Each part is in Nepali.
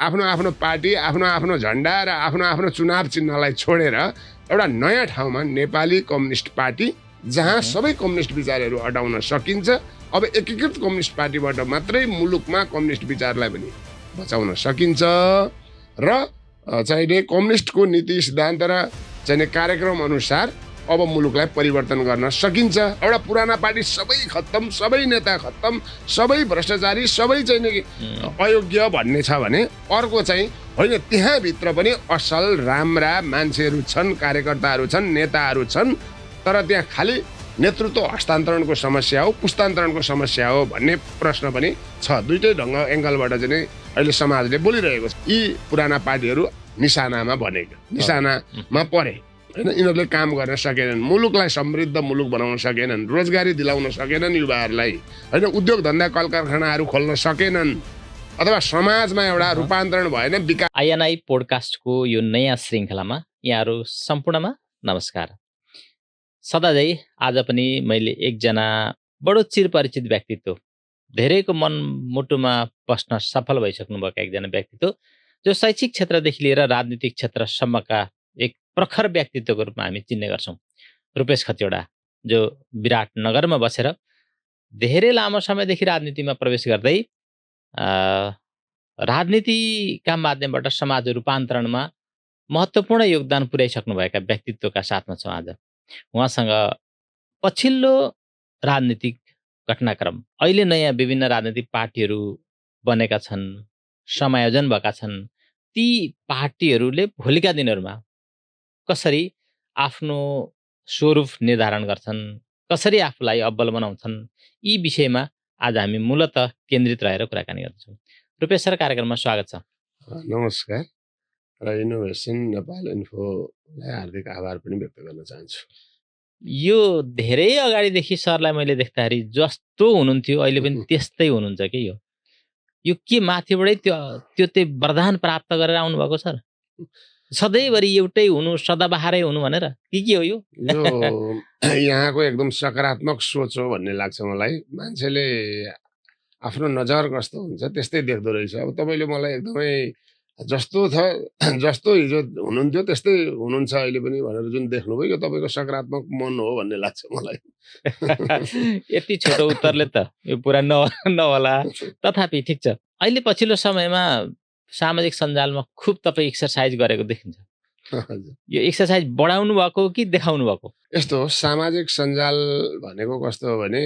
आफ्नो आफ्नो पार्टी आफ्नो आफ्नो झन्डा र आफ्नो आफ्नो चुनाव चिन्हलाई छोडेर एउटा नयाँ ठाउँमा नेपाली कम्युनिस्ट पार्टी जहाँ सबै कम्युनिस्ट विचारहरू अटाउन सकिन्छ। अब एकीकृत कम्युनिस्ट पार्टीबाट मात्रै मुलुकमा कम्युनिस्ट विचारलाई पनि बचाउन सकिन्छ र चाहिने कम्युनिस्टको नीति सिद्धान्त र चाहिने कार्यक्रम अनुसार अब मुलुकलाई परिवर्तन गर्न सकिन्छ। एउटा पुराना पार्टी सबै खत्तम, सबै नेता खत्तम, सबै भ्रष्टाचारी, सबै चाहिँ अयोग्य भन्ने छ भने अर्को चाहिँ होइन, त्यहाँभित्र पनि असल राम्रा मान्छेहरू छन्, कार्यकर्ताहरू छन्, नेताहरू छन्, तर त्यहाँ खालि नेतृत्व हस्तान्तरणको समस्या हो, पुस्तान्तरणको समस्या हो भन्ने प्रश्न पनि छ। दुईटै ढङ्ग एङ्गलबाट चाहिँ अहिले समाजले बोलिरहेको छ। यी पुराना पार्टीहरू निशानामा बनेको, निशानामा परे होइन, यिनीहरूले काम गर्न सकेनन्, मुलुकलाई समृद्ध मुलुक बनाउन सकेनन्, रोजगारी दिलाउन सकेनन् युवाहरूलाई होइन, उद्योग धन्दा कल कारखानाहरू खोल्न सकेनन्, अथवा समाजमा एउटा रूपान्तरण भएन विकास। आइएनआई पोडकास्टको यो नयाँ श्रृङ्खलामा यहाँहरू सम्पूर्णमा नमस्कार। सदाझै आज पनि मैले एकजना बडो चिरपरिचित व्यक्तित्व, धेरैको मनमुटुमा बस्न सफल भइसक्नु भएको एकजना व्यक्तित्व, जो शैक्षिक क्षेत्रदेखि लिएर राजनीतिक क्षेत्रसम्मका एक प्रखर व्यक्तित्वको रूपमा हामी चिन्ने गर्छौँ। रूपेश खतिवडा, जो विराटनगरमा बसेर धेरै लामो समयदेखि राजनीतिमा प्रवेश गर्दै राजनीतिका माध्यमबाट समाज रूपान्तरणमा महत्त्वपूर्ण योगदान पुर्याइसक्नुभएका व्यक्तित्वका साथमा छौँ आज। उहाँसँग पछिल्लो राजनीतिक घटनाक्रम, अहिले नयाँ विभिन्न राजनीतिक पार्टीहरू बनेका छन्, समायोजन भएका छन्, ती पार्टीहरूले भोलिका दिनहरूमा कसरी आफ्नो स्वरूप निर्धारण गर्छन्, कसरी आफूलाई अब्बल बनाउँछन्, यी विषयमा आज हामी मूलतः केन्द्रित रहेर कुराकानी गर्छौँ। रूपेश सर, कार्यक्रममा स्वागत छ। नमस्कार र इनोभेसन नेपाल इन्फोलाई हार्दिक आभार पनि व्यक्त गर्न चाहन्छु। यो धेरै अगाडिदेखि सरलाई मैले देख्दाखेरि जस्तो हुनुहुन्थ्यो अहिले पनि त्यस्तै हुनुहुन्छ कि यो के माथिबाटै त्यो त्यही वरदान प्राप्त गरेर आउनुभएको सर? सधैँभरि एउटै हुनु, सदाबहारै हुनु भनेर के हो यो? यहाँको एकदम सकारात्मक सोच हो भन्ने लाग्छ मलाई। मान्छेले आफ्नो नजर कस्तो हुन्छ त्यस्तै देख्दो रहेछ। अब तपाईँले मलाई एकदमै जस्तो हिजो हुनुहुन्थ्यो त्यस्तै हुनुहुन्छ अहिले पनि भनेर जुन देख्नुभयो, यो तपाईँको सकारात्मक मन हो भन्ने लाग्छ मलाई। यति छोटो उत्तरले त यो पुरा नहोला। तथापि ठिक छ, अहिले पछिल्लो समयमा सामाजिक सञ्जालमा खुब तपाईँ एक्सर्साइज गरेको देखिन्छ। यो एक्सर्साइज बढाउनु भएको कि देखाउनु भएको? यस्तो हो, सामाजिक सञ्जाल भनेको कस्तो हो भने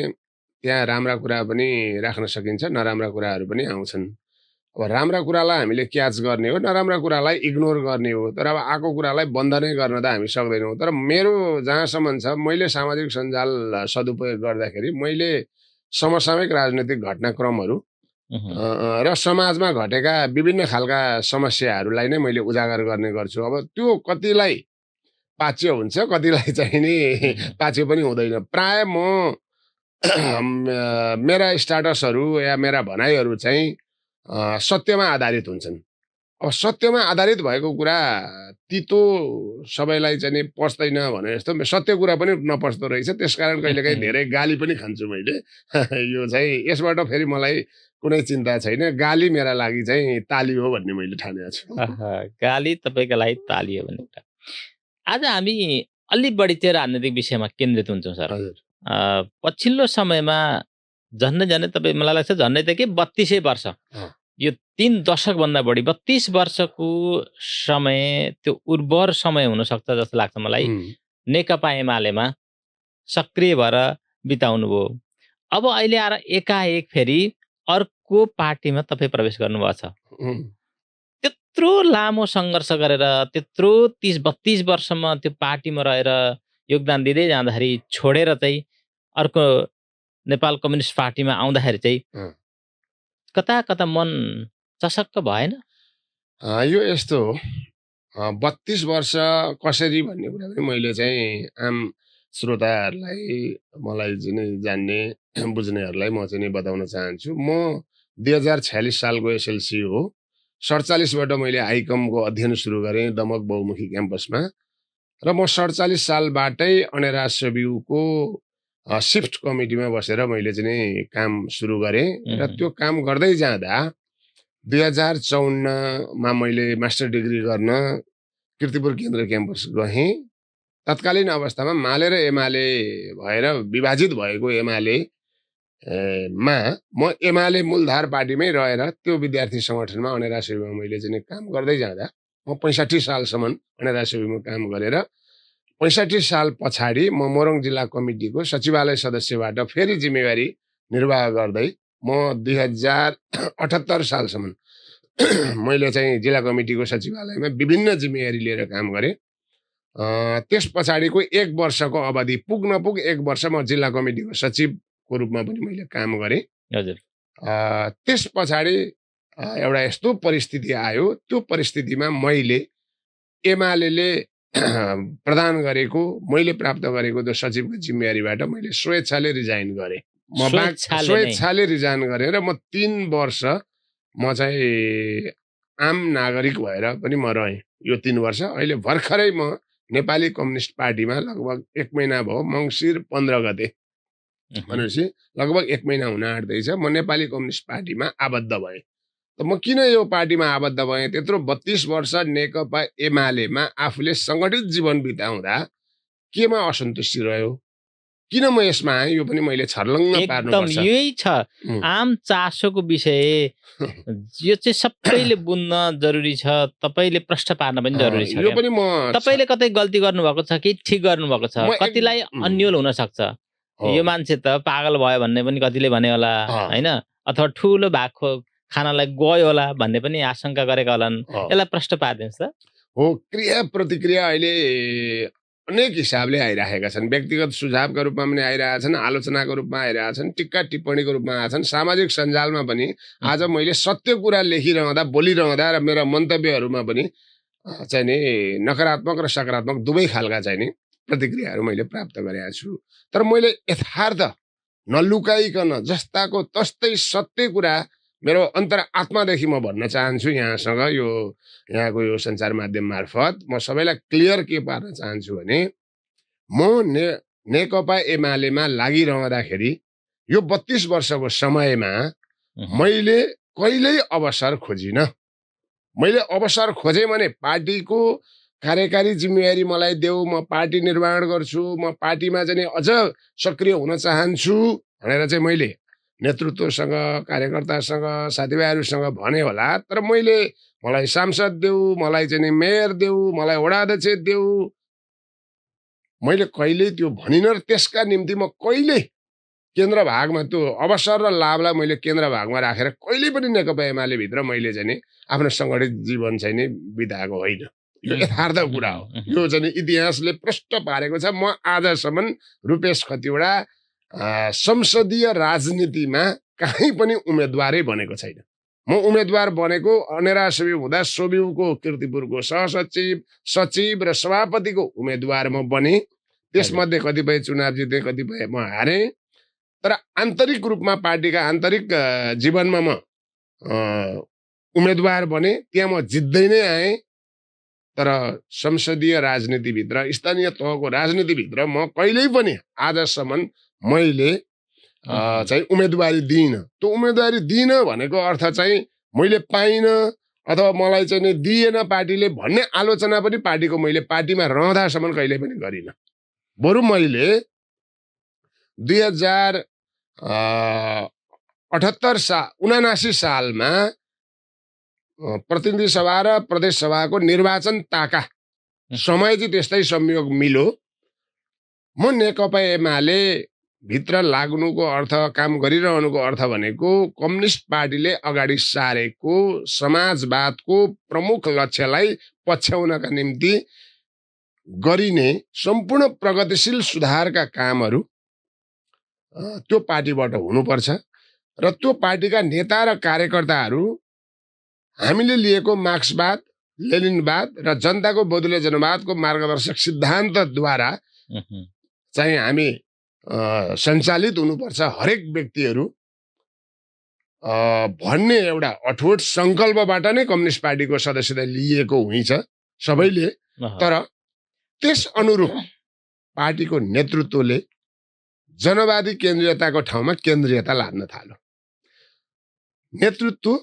त्यहाँ राम्रा कुरा पनि राख्न सकिन्छ, नराम्रा कुराहरू पनि आउँछन्। अब राम्रा कुरालाई हामीले क्याच गर्ने हो, नराम्रा कुरालाई इग्नोर गर्ने हो। तर अब आएको कुरालाई बन्द नै गर्न त हामी सक्दैनौँ। तर मेरो जहाँसम्म छ, मैले सामाजिक सञ्जाल सदुपयोग गर्दाखेरि मैले समसामयिक राजनैतिक घटनाक्रमहरू र समाजमा घटेका विभिन्न खालका समस्याहरूलाई नै मैले उजागर गर्ने गर्छु। अब त्यो कतिलाई पाच्य हुन्छ, कतिलाई चाहिँ नि पाच्य पनि हुँदैन। प्राय म मेरा स्ट्याटसहरू या मेरा भनाइहरू चाहिँ सत्यमा आधारित हुन्छन्। अब सत्यमा आधारित भएको कुरा तितो सबैलाई चाहिँ नि पच्दैन भने जस्तो सत्य कुरा पनि नपच्दो रहेछ। त्यसकारण कहिलेकाहीँ धेरै गाली पनि खान्छु मैले। यो चाहिँ यसबाट फेरि मलाई कुनै चिन्ता छैन। गाली मेरा लागि चाहिँ ताली हो भन्ने मैले ठानेको छु। गाली तपाईँको लागि ताली हो भन्ने कुरा। आज हामी अलि बढी चाहिँ राजनीतिक विषयमा केन्द्रित हुन्छौँ सर। पछिल्लो समयमा झन्डै तपाईँ, मलाई लाग्छ झन्डै त के 32 वर्ष, यो 3 दशकभन्दा बढी 32 वर्षको समय, त्यो उर्वर समय हुनसक्छ जस्तो लाग्छ मलाई, नेकपा एमालेमा सक्रिय भएर बिताउनु भयो। अब अहिले आएर एकाएक फेरि अर्को पार्टीमा तपाईँ प्रवेश गर्नुभएको छ। त्यत्रो लामो सङ्घर्ष गरेर, त्यत्रो 30-32 वर्षमा त्यो पार्टीमा रहेर योगदान दिँदै जाँदाखेरि छोडेर चाहिँ अर्को नेपाल कम्युनिस्ट पार्टीमा आउँदाखेरि चाहिँ कता कता मन चसक्क भएन? यो यस्तो हो, 32 वर्ष कसरी भन्ने कुरा पनि मैले चाहिँ आम श्रोताहरूलाई, मलाई जान्ने बुझ्नेहरूलाई म चाहिँ बताउन चाहन्छु। म 2046 सालको एसएलसी हो। 47बाट मैले आइकमको अध्ययन सुरु गरेँ दमक बहुमुखी क्याम्पसमा, र म 47 सालबाटै अनेरा सेब्युको सिफ्ट कमिटीमा बसेर मैले चाहिँ काम सुरु गरेँ। र त्यो काम गर्दै जाँदा 2054 मा मैले मास्टर डिग्री गर्न कीर्तिपुर केन्द्र क्याम्पस गएँ। तत्कालीन अवस्थामा माले र एमाले भएर विभाजित भएको एमाले मा म एमाले मूलधार पार्टीमै रहेर त्यो विद्यार्थी सङ्गठनमा अनेरा सेवीमा मैले चाहिँ काम गर्दै जाँदा म 65 सालसम्म अनेरा सेवीमा काम गरेर 65 साल पछाडि म मोरङ जिल्ला कमिटीको सचिवालय सदस्यबाट फेरि जिम्मेवारी निर्वाह गर्दै म 2078 सालसम्म मैले चाहिँ जिल्ला कमिटीको सचिवालयमा विभिन्न जिम्मेवारी लिएर काम गरेँ। त्यस पछाडिको 1 वर्षको अवधि पुग 1 वर्ष म जिल्ला कमिटीको सचिवको रूपमा पनि मैले काम गरेँ। हजुर। त्यस पछाडि एउटा यस्तो परिस्थिति आयो, त्यो परिस्थितिमा मैले एमाले प्रदान गरेको मैले प्राप्त गरेको त्यो सचिवको जिम्मेवारीबाट मैले स्वेच्छाले रिजाइन गरेँ। स्वेच्छाले रिजाइन गरेर म 3 वर्ष म चाहिँ आम नागरिक भएर पनि म रहेँ। यो 3 वर्ष अहिले भर्खरै म नेपाली कम्युनिस्ट पार्टीमा लगभग 1 महिना भयो, मङ्सिर 15 गते भनेपछि लगभग 1 महिना हुन आँट्दैछ म नेपाली कम्युनिस्ट पार्टीमा आबद्ध भएँ। त म किन यो पार्टीमा आबद्ध भएँ? त्यत्रो 32 वर्ष नेकपा एमालेमा आफूले सङ्गठित जीवन बिताउँदा केमा असन्तुष्टि रह्यो? किन म यसमा आएँ? यो पनि मैले छर्लङ्ग पार्नुपर्छ। एकदम यही छ आम चासोको विषय। यो चाहिँ सबैले बुझ्न जरुरी छ, तपाईले प्रश्न पार्न पनि जरुरी छ। यो पनि म तपाईले कतै गल्ती गर्नुभएको छ कि ठिक गर्नुभएको छ, कतिलाई अन्यल हुन सक्छ। यो मान्छे त पागल भयो भन्ने पनि कतिले भने होला हैन, अथवा ठुलो भाग खानालाई गयो होला भन्ने पनि आशंका गरेका होलान्। यसलाई प्रश्न पार्दिनुस् त। हो, क्रिया प्रतिक्रिया अहिले अनेक हिसाबले आइरहेका छन्। व्यक्तिगत सुझावका रूपमा पनि आइरहेछन्, आलोचनाको रूपमा आइरहेछन्, टिक्का टिप्पणीको रूपमा आछन्, सामाजिक सञ्जालमा पनि। आज मैले सत्य कुरा लेखिरहँदा बोलिरहँदा र मेरा मन्तव्यहरूमा पनि चाहिँ नि नकारात्मक र सकारात्मक दुवै खालका चाहिँ नि प्रतिक्रियाहरू मैले प्राप्त गरेका छु। तर मैले यथार्थ नलुकाइकन जस्ताको तस्तै सत्य कुरा मेरो अन्तर आत्मादेखि म भन्न चाहन्छु यहाँसँग, यो यहाँको यो सञ्चार माध्यम मार्फत म सबैलाई क्लियर के पार्न चाहन्छु भने म नेकपा एमालेमा लागिरहँदाखेरि यो 32 वर्षको समयमा मैले कहिल्यै अवसर खोजिनँ। मैले अवसर खोजेँ भने पार्टीको कार्यकारी जिम्मेवारी मलाई देऊ, म पार्टी निर्माण गर्छु, म पार्टीमा चाहिँ अझ सक्रिय हुन चाहन्छु भनेर चाहिँ मैले नेतृत्वसँग, कार्यकर्तासँग, साथीभाइहरूसँग भने होला। तर मलाई सांसद देऊ, मलाई चाहिँ मेयर देऊ, मलाई वडाध्यक्ष देऊ, मैले कहिल्यै त्यो भनिनँ। र त्यसका निम्ति म कहिल्यै केन्द्र भागमा त्यो अवसर र लाभलाई मैले केन्द्र भागमा राखेर कहिल्यै पनि नेकपा एमाले भित्र मैले चाहिँ आफ्नो सङ्गठित जीवन चाहिँ नि बिताएको होइन। यो यथार्थ कुरा हो। यो चाहिँ इतिहासले प्रष्ट पारेको छ। म आजसम्म रूपेश खतिवडा संसदीय राजनीतिमा कहीँ पनि उम्मेदवारै बनेको छैन। म उम्मेदवार बनेको अनेरा सेवी हुँदा सोबिउको कीर्तिपुरको सहसचिव, सचिव र सभापतिको उम्मेदवार म बने। त्यसमध्ये कतिपय चुनाव जिते, कतिपय म हारेँ। तर आन्तरिक रूपमा पार्टीका आन्तरिक जीवनमा म उम्मेदवार बने, त्यहाँ म जित्दै नै आएँ। तर संसदीय राजनीतिभित्र, स्थानीय तहको राजनीतिभित्र म कहिल्यै पनि आजसम्म मैले चाहिँ उम्मेदवारी दिइनँ। त्यो उम्मेदवारी दिइनँ भनेको अर्थ चाहिँ मैले पाइनँ अथवा मलाई चाहिँ नि दिएन पार्टीले भन्ने आलोचना पनि पार्टीको मैले पार्टीमा रहँदासम्म कहिल्यै पनि गरिनँ। बरु मैले 79 सालमा प्रतिनिधि सभा र प्रदेश सभाको निर्वाचन ताका समय चाहिँ त्यस्तै संयोग मिल्यो। म नेकपा एमाले भित्र लाग्नुको अर्थ, काम गरिरहनुको अर्थ भनेको कम्युनिस्ट पार्टीले अगाडि सारेको समाजवादको प्रमुख लक्ष्यलाई पछ्याउनका निम्ति गरिने सम्पूर्ण प्रगतिशील सुधारका कामहरू त्यो पार्टीबाट हुनुपर्छ। र त्यो पार्टीका नेता र कार्यकर्ताहरू हामीले लिएको मार्क्सवाद, लेनिनवाद र जनताको बौद्धले जनवादको मार्गदर्शक सिद्धान्तद्वारा चाहिँ हामी सञ्चालित हुनुपर्छ हरेक व्यक्तिहरू भन्ने एउटा अठोट सङ्कल्पबाट नै कम्युनिस्ट पार्टीको सदस्यता लिएको हुन्छ सबैले। तर त्यस अनुरूप पार्टीको नेतृत्वले जनवादी केन्द्रीयताको ठाउँमा केन्द्रीयता लाद्न थाल्यो। नेतृत्व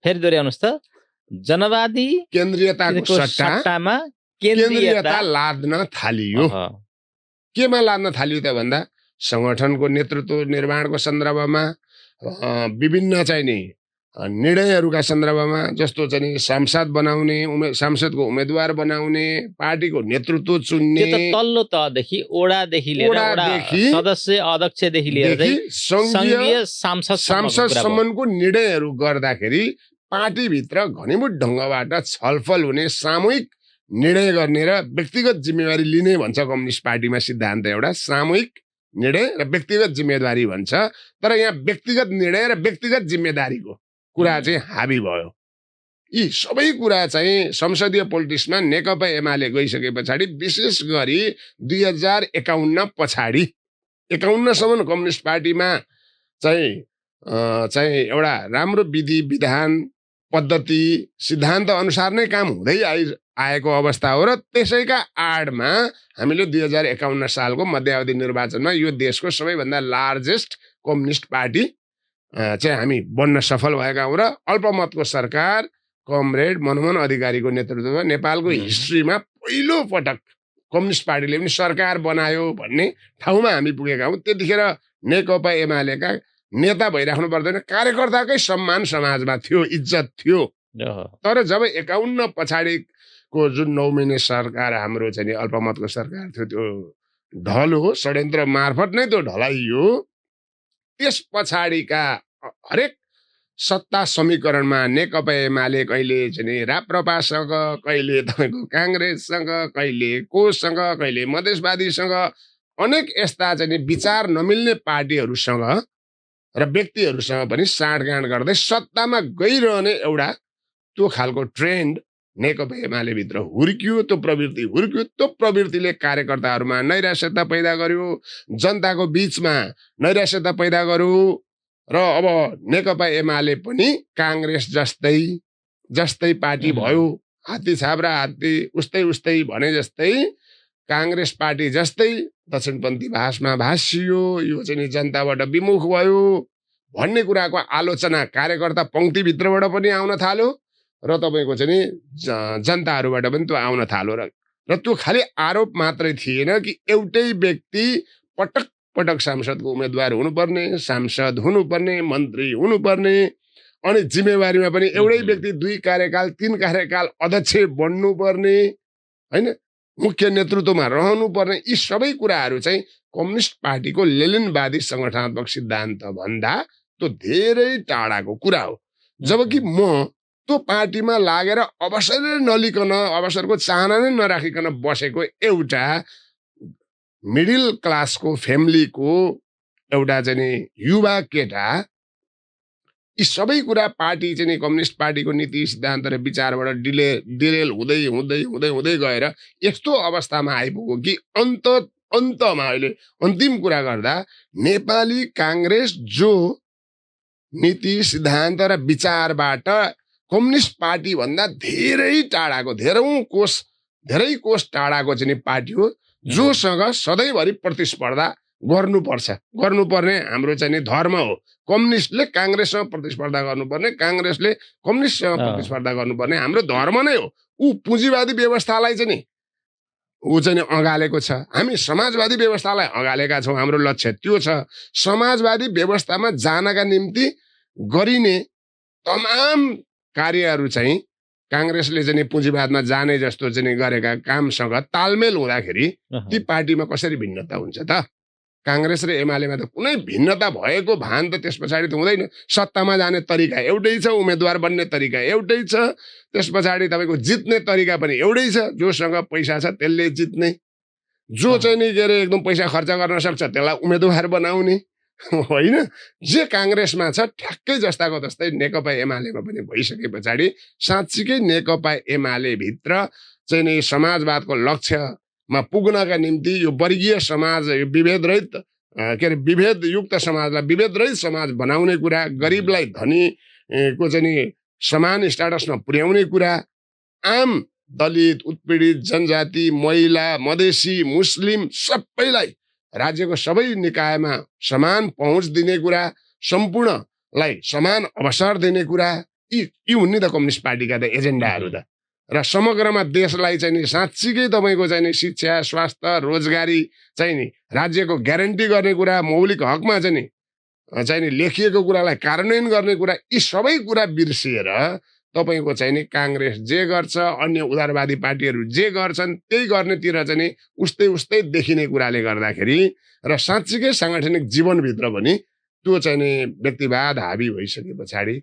फेरि दोहोऱ्याउनुस् त जनवादी केन्द्रीयताको सट्टामा केन्द्रीयता लाद्न थालियो। केमा लाद्न थालियो त भन्दा संगठनको नेतृत्व निर्माणको सन्दर्भमा विभिन्न चाहिँ नि निर्णयहरूका सन्दर्भमा जस्तो चाहिँ नि सांसद बनाउने सांसदको उम्मेदवार बनाउने पार्टीको नेतृत्व चुन्ने तल्लो तहदेखि ओडादेखि लिएर सदस्य अध्यक्षदेखि लिएर संघीय सांसदसम्मको निर्णयहरू गर्दाखेरि पार्टीभित्र घनीभूत ढङ्गबाट छलफल हुने सामूहिक निर्णय गर्ने र व्यक्तिगत जिम्मेवारी लिने भन्छ कम्युनिस्ट पार्टीमा सिद्धान्त एउटा सामूहिक निर्णय र व्यक्तिगत जिम्मेदारी भन्छ। तर यहाँ व्यक्तिगत निर्णय र व्यक्तिगत जिम्मेदारीको कुरा चाहिँ हाबी भयो। यी सबै कुरा चाहिँ संसदीय पोलिटिक्समा नेकपा एमाले गइसके पछाडि विशेष गरी 2051 पछाडि 51सम्म कम्युनिस्ट पार्टीमा चाहिँ एउटा राम्रो विधि विधान पद्धति सिद्धान्त अनुसार नै काम हुँदै आएको अवस्था हो र त्यसैका आडमा हामीले 2051 सालको मध्यावधि निर्वाचनमा यो देशको सबैभन्दा लार्जेस्ट कम्युनिस्ट पार्टी चाहिँ हामी बन्न सफल भएका हौँ र अल्पमतको सरकार कमरेड मनमोहन अधिकारीको नेतृत्वमा नेपालको हिस्ट्रीमा पहिलो पटक कम्युनिस्ट पार्टीले पनि सरकार बनायो भन्ने ठाउँमा हामी पुगेका हौँ। त्यतिखेर नेकपा एमालेका नेता भइराख्नु पर्दैन, कार्यकर्ताकै सम्मान समाजमा थियो, इज्जत थियो। तर जब 51 पछाडिको जुन 9 महिने सरकार हाम्रो चाहिँ अल्पमतको सरकार थियो त्यो ढल हो, षड्यन्त्र मार्फत नै त्यो ढलाइयो। त्यस पछाडिका हरेक सत्ता समीकरणमा नेकपा एमाले कहिले चाहिँ राप्रपासँग, कहिले तपाईँको काङ्ग्रेससँग, कहिले कोसँग, कहिले मधेसवादीसँग अनेक यस्ता चाहिँ विचार नमिल्ने पार्टीहरूसँग र व्यक्तिहरूसँग पनि साँठगाँठ गर्दै सत्तामा गइरहने एउटा त्यो खालको ट्रेन्ड नेकपा एमाले भित्र हुर्कियो। त्यो प्रवृत्ति हुर्कियो। त्यो प्रवृत्तिले कार्यकर्ताहरूमा नैराश्यता पैदा गर्यो, जनताको बीचमा नैराश्यता पैदा गर्यो र अब नेकपा एमाले पनि काङ्ग्रेस जस्तै पार्टी भयो। हात्ती छाप्रा हात्ती उस्तै भने जस्तै काङ्ग्रेस पार्टी जस्तै दक्षिणपन्थी भाषमा भाषियो, यो चाहिँ जनताबाट विमुख भयो भन्ने कुराको आलोचना कार्यकर्ता पङ्क्तिभित्रबाट पनि आउन थाल्यो र तपाईँको चाहिँ जनताहरूबाट पनि त्यो आउन थाल्यो। र त्यो खालि आरोप मात्रै थिएन कि एउटै व्यक्ति पटक पटक सांसदको उम्मेदवार हुनुपर्ने, सांसद हुनुपर्ने, मन्त्री हुनुपर्ने, अनि जिम्मेवारीमा पनि एउटै व्यक्ति 2 कार्यकाल 3 कार्यकाल अध्यक्ष बन्नुपर्ने, हैन, मुख्य नेतृत्वमा रहनुपर्ने, यी सबै कुराहरू चाहिँ कम्युनिस्ट पार्टीको लेनिनवादी संगठनात्मक सिद्धान्त भन्दा त्यो धेरै टाढाको कुरा हो। जबकि म त्यो पार्टीमा लागेर अवसर नलिकन, अवसरको चाहना नै नराखिकन बसेको एउटा मिडल क्लासको फ्यामिलीको एउटा चाहिँ युवा केटा, यी सबै कुरा पार्टी चाहिँ कम्युनिस्ट पार्टीको नीति सिद्धान्त र विचारबाट डिरेल हुँदै हुँदै हुँदै हुँदै गएर यस्तो अवस्थामा आइपुग्यो कि अन्तमा अहिले अन्तिम कुरा गर्दा नेपाली काङ्ग्रेस जो नीति सिद्धान्त र विचारबाट कम्युनिस्ट पार्टी भन्दा धेरै टाढाको, धेरै कोष टाढाको चाहिँ पार्टी हो, जोसँग सधैँभरि प्रतिस्पर्धा गर्नुपर्ने हाम्रो चाहिँ धर्म हो। कम्युनिस्टले काङ्ग्रेससँग प्रतिस्पर्धा गर्नुपर्ने, काङ्ग्रेसले कम्युनिस्टसँग प्रतिस्पर्धा गर्नुपर्ने हाम्रो धर्म नै हो। ऊ पुँजीवादी व्यवस्थालाई चाहिँ ऊ चाहिँ अँगालेको छ, हामी समाजवादी व्यवस्थालाई अँगालेका छौँ। हाम्रो लक्ष्य त्यो छ। समाजवादी व्यवस्थामा जानका निम्ति गरिने तमाम कार्यहरू चाहिँ काङ्ग्रेसले चाहिँ पुँजीवादमा जाने जस्तो चाहिँ गरेका कामसँग तालमेल हुँदाखेरि ती पार्टीमा कसरी भिन्नता हुन्छ त? काङ्ग्रेस र एमालेमा त कुनै भिन्नता भएको भान त त्यस पछाडि त हुँदैन। सत्तामा जाने तरिका एउटै छ, उम्मेदवार बन्ने तरिका एउटै छ, त्यस पछाडि तपाईँको जित्ने तरिका पनि एउटै छ। जोसँग पैसा छ त्यसले जित्ने, जो चाहिँ नि के अरे एकदम पैसा खर्च गर्न सक्छ त्यसलाई उम्मेदवार बनाउने, होइन? जे काङ्ग्रेसमा छ ठ्याक्कै जस्ताको तस्तै नेकपा एमालेमा पनि भइसके पछाडि साँच्चीकै नेकपा एमाले भित्र चाहिँ नि समाजवादको लक्ष्यमा पुग्नका निम्ति यो वर्गीय समाज, यो विभेदरहित के अरे विभेदयुक्त समाजलाई विभेदरहित समाज बनाउने कुरा, गरिबलाई धनीको चाहिँ नि समान स्ट्याटसमा पुर्याउने कुरा, आम दलित, उत्पीडित जनजाति, महिला, मधेसी, मुस्लिम सबैलाई राज्यको सबै निकायमा समान पहुँच दिने कुरा, सम्पूर्ण लाई समान अवसर दिने कुरा यी हुन् नि त कम्युनिस्ट पार्टीका त एजेन्डाहरू त। र समग्रमा देशलाई चाहिँ नि साँच्चीकै तपाईँको चाहिँ नि शिक्षा स्वास्थ्य रोजगारी चाहिँ नि राज्यको ग्यारेन्टी गर्ने कुरा मौलिक हकमा चाहिँ नि लेखिएको कुरालाई कार्यान्वयन गर्ने कुरा यी सबै कुरा बिर्सिएर तपाईँको चाहिँ नि काङ्ग्रेस जे गर्छ अन्य उदारवादी पार्टीहरू जे गर्छन् त्यही गर्नेतिर चाहिँ नि उस्तै देखिने कुराले गर्दाखेरि र साँच्चीकै साङ्गठनिक जीवनभित्र पनि त्यो चाहिँ नि व्यक्तिवाद हाबी भइसके पछाडि